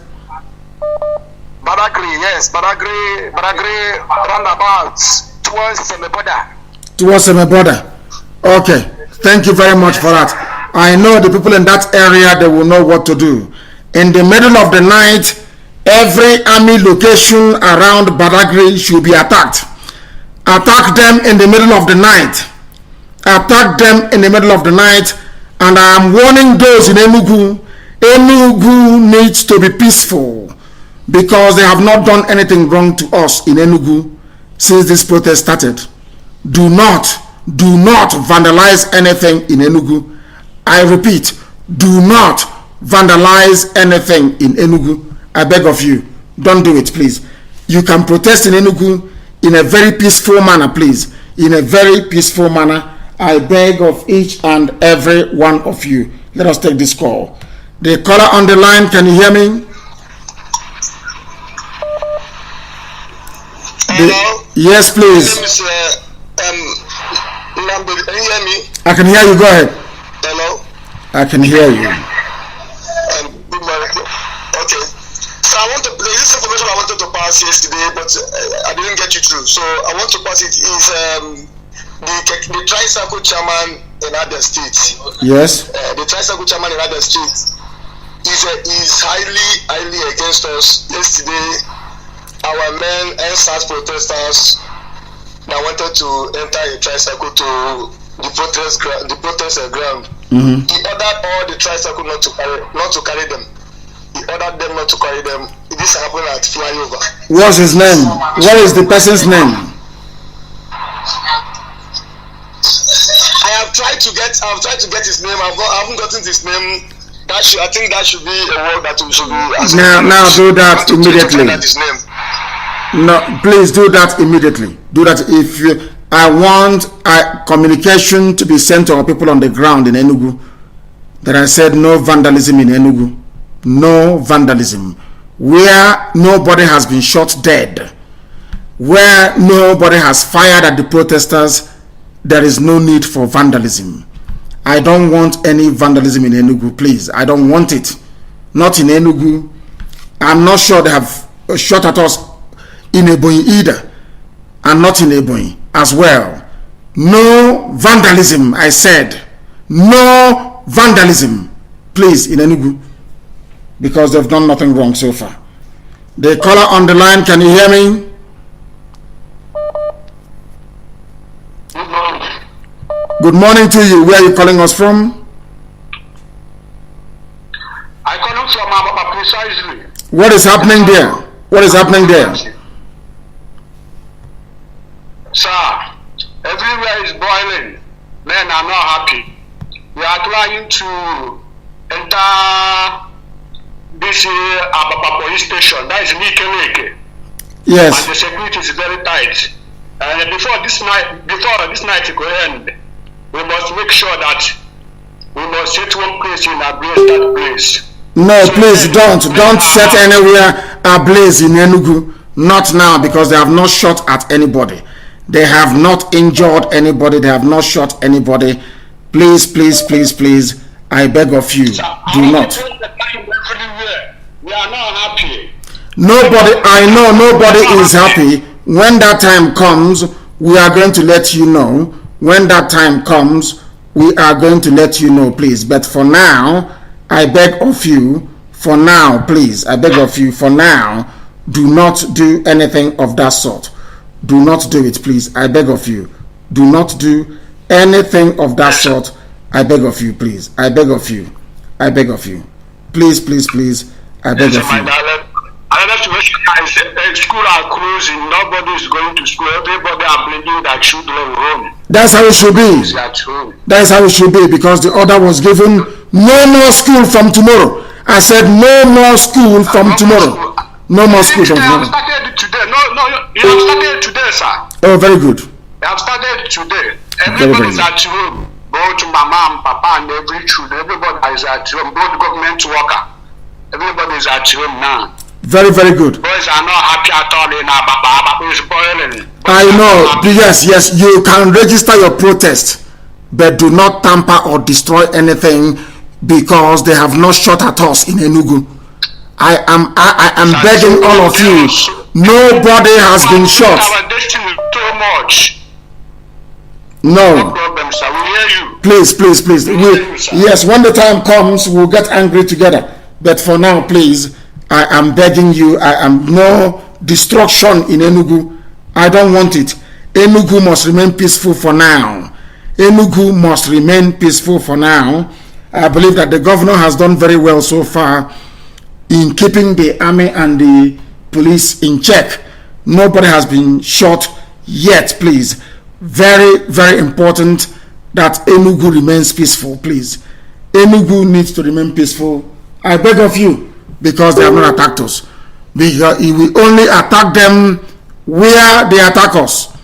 Badagry, yes. Badagry roundabout towards Semeboda. Towards Semeboda. Okay. Thank you very much for that. I know the people in that area, they will know what to do. In the middle of the night, every army location around Badagry should be attacked. Attack them in the middle of the night. Attack them in the middle of the night. And I am warning those in Enugu. Enugu needs to be peaceful because they have not done anything wrong to us in Enugu since this protest started. Do not vandalize anything in Enugu. I repeat, do not vandalize anything in Enugu. I beg of you, don't do it, please. You can protest in Enugu in a very peaceful manner, please. In a very peaceful manner. I beg of each and every one of you, let us take this call. The caller on the line, can you hear me? Hello? Yes, please. My name is Nnamdi. Can you hear me? I can hear you. Go ahead. Hello? I can hear you. Good morning. Okay. So there is this information I wanted to pass yesterday, but I didn't get you through. So I want to pass it. Is the tricycle chairman in other states? Yes. The tricycle chairman in other states is highly against us. Yesterday, our men and SARS protesters that wanted to enter a tricycle to the protest ground. Mm-hmm. He ordered all the tricycle not to carry them. He ordered them not to carry them. This happened at flyover. What's his name? What is the person's name? I have tried to get his name. I haven't gotten his name. I think that should be a word that we should be. Now do that immediately. His name. No, please do that immediately. Do that. If I want communication to be sent to our people on the ground in Enugu that I said no vandalism in Enugu. No vandalism. Where nobody has been shot dead, where nobody has fired at the protesters, there is no need for vandalism. I don't want any vandalism in Enugu, please. I don't want it. Not in Enugu. I'm not sure they have shot at us in Ebonyi either, and not in Ebonyi as well. No vandalism, I said. No vandalism, please, in Enugu, because they've done nothing wrong so far. The caller on the line, can you hear me? Good morning to you. Where are you calling us from? I call from Ababa precisely. What is happening there? What is happening there? Sir, everywhere is boiling. Men are not happy. We are trying to enter this Ababa police station. That is Nikeleke. Yes. And the security is very tight. And before this night will end, we must make sure that we must set one place in ablaze that place. No, so please don't set anywhere ablaze in Enugu. Not now, because they have not shot at anybody. They have not injured anybody. They have not shot anybody. Please, please, please, please, I beg of you, do not. We are not happy. Nobody, I know nobody is happy. When that time comes, we are going to let you know. When that time comes, we are going to let you know, please. But for now, I beg of you, for now, please, I beg of you, for now, do not do anything of that sort. Do not do it, please. I beg of you. Do not do anything of that sort. I beg of you, please. I beg of you. I beg of you. Please, please, please. I beg of you. Another situation is school are closing. Nobody is going to school. Everybody are bringing their children home. That's how it should be. That's how it should be, because the order was given, no more school from tomorrow. I said no more school from tomorrow. No more school from tomorrow. Started today. No, you have started today, sir. Oh, very good. You have started today. Everybody is at home. Both mama and papa and every children. Everybody is at home. Both government worker. Everybody is at home now. Very, very good. Boys are not happy at all in Ababa. It's boiling. I know. Yes, you can register your protest, but do not tamper or destroy anything, because they have not shot at us in Enugu. I am begging all of you. Nobody has been shot. Our destiny too much. No. No problem, sir. We hear you. Please, please, please. Yes, when the time comes, we'll get angry together. But for now, please, I am begging you. I am no destruction in Enugu. I don't want it. Enugu must remain peaceful for now. Enugu must remain peaceful for now. I believe that the governor has done very well so far in keeping the army and the police in check. Nobody has been shot yet, please. Very, very important that Enugu remains peaceful, please. Enugu needs to remain peaceful. I beg of you, because they have not attacked us. Because if we only attack them where they attack us.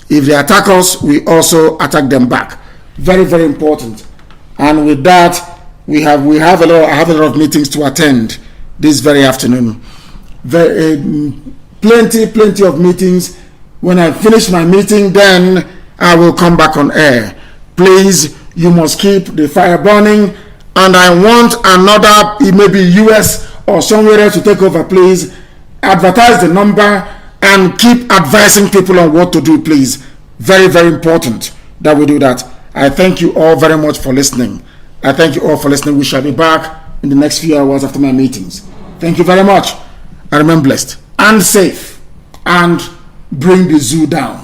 If they attack us, we also attack them back. Very, very important. And with that, I have a lot of meetings to attend this very afternoon. Plenty of meetings. When I finish my meeting, then I will come back on air. Please, you must keep the fire burning. And I want another, maybe US or somewhere else to take over. Please advertise the number and keep advising people on what to do, please. Very, very important that we do that. I thank you all very much for listening. I thank you all for listening. We shall be back in the next few hours after my meetings. Thank you very much. I remain blessed and safe, and bring the zoo down.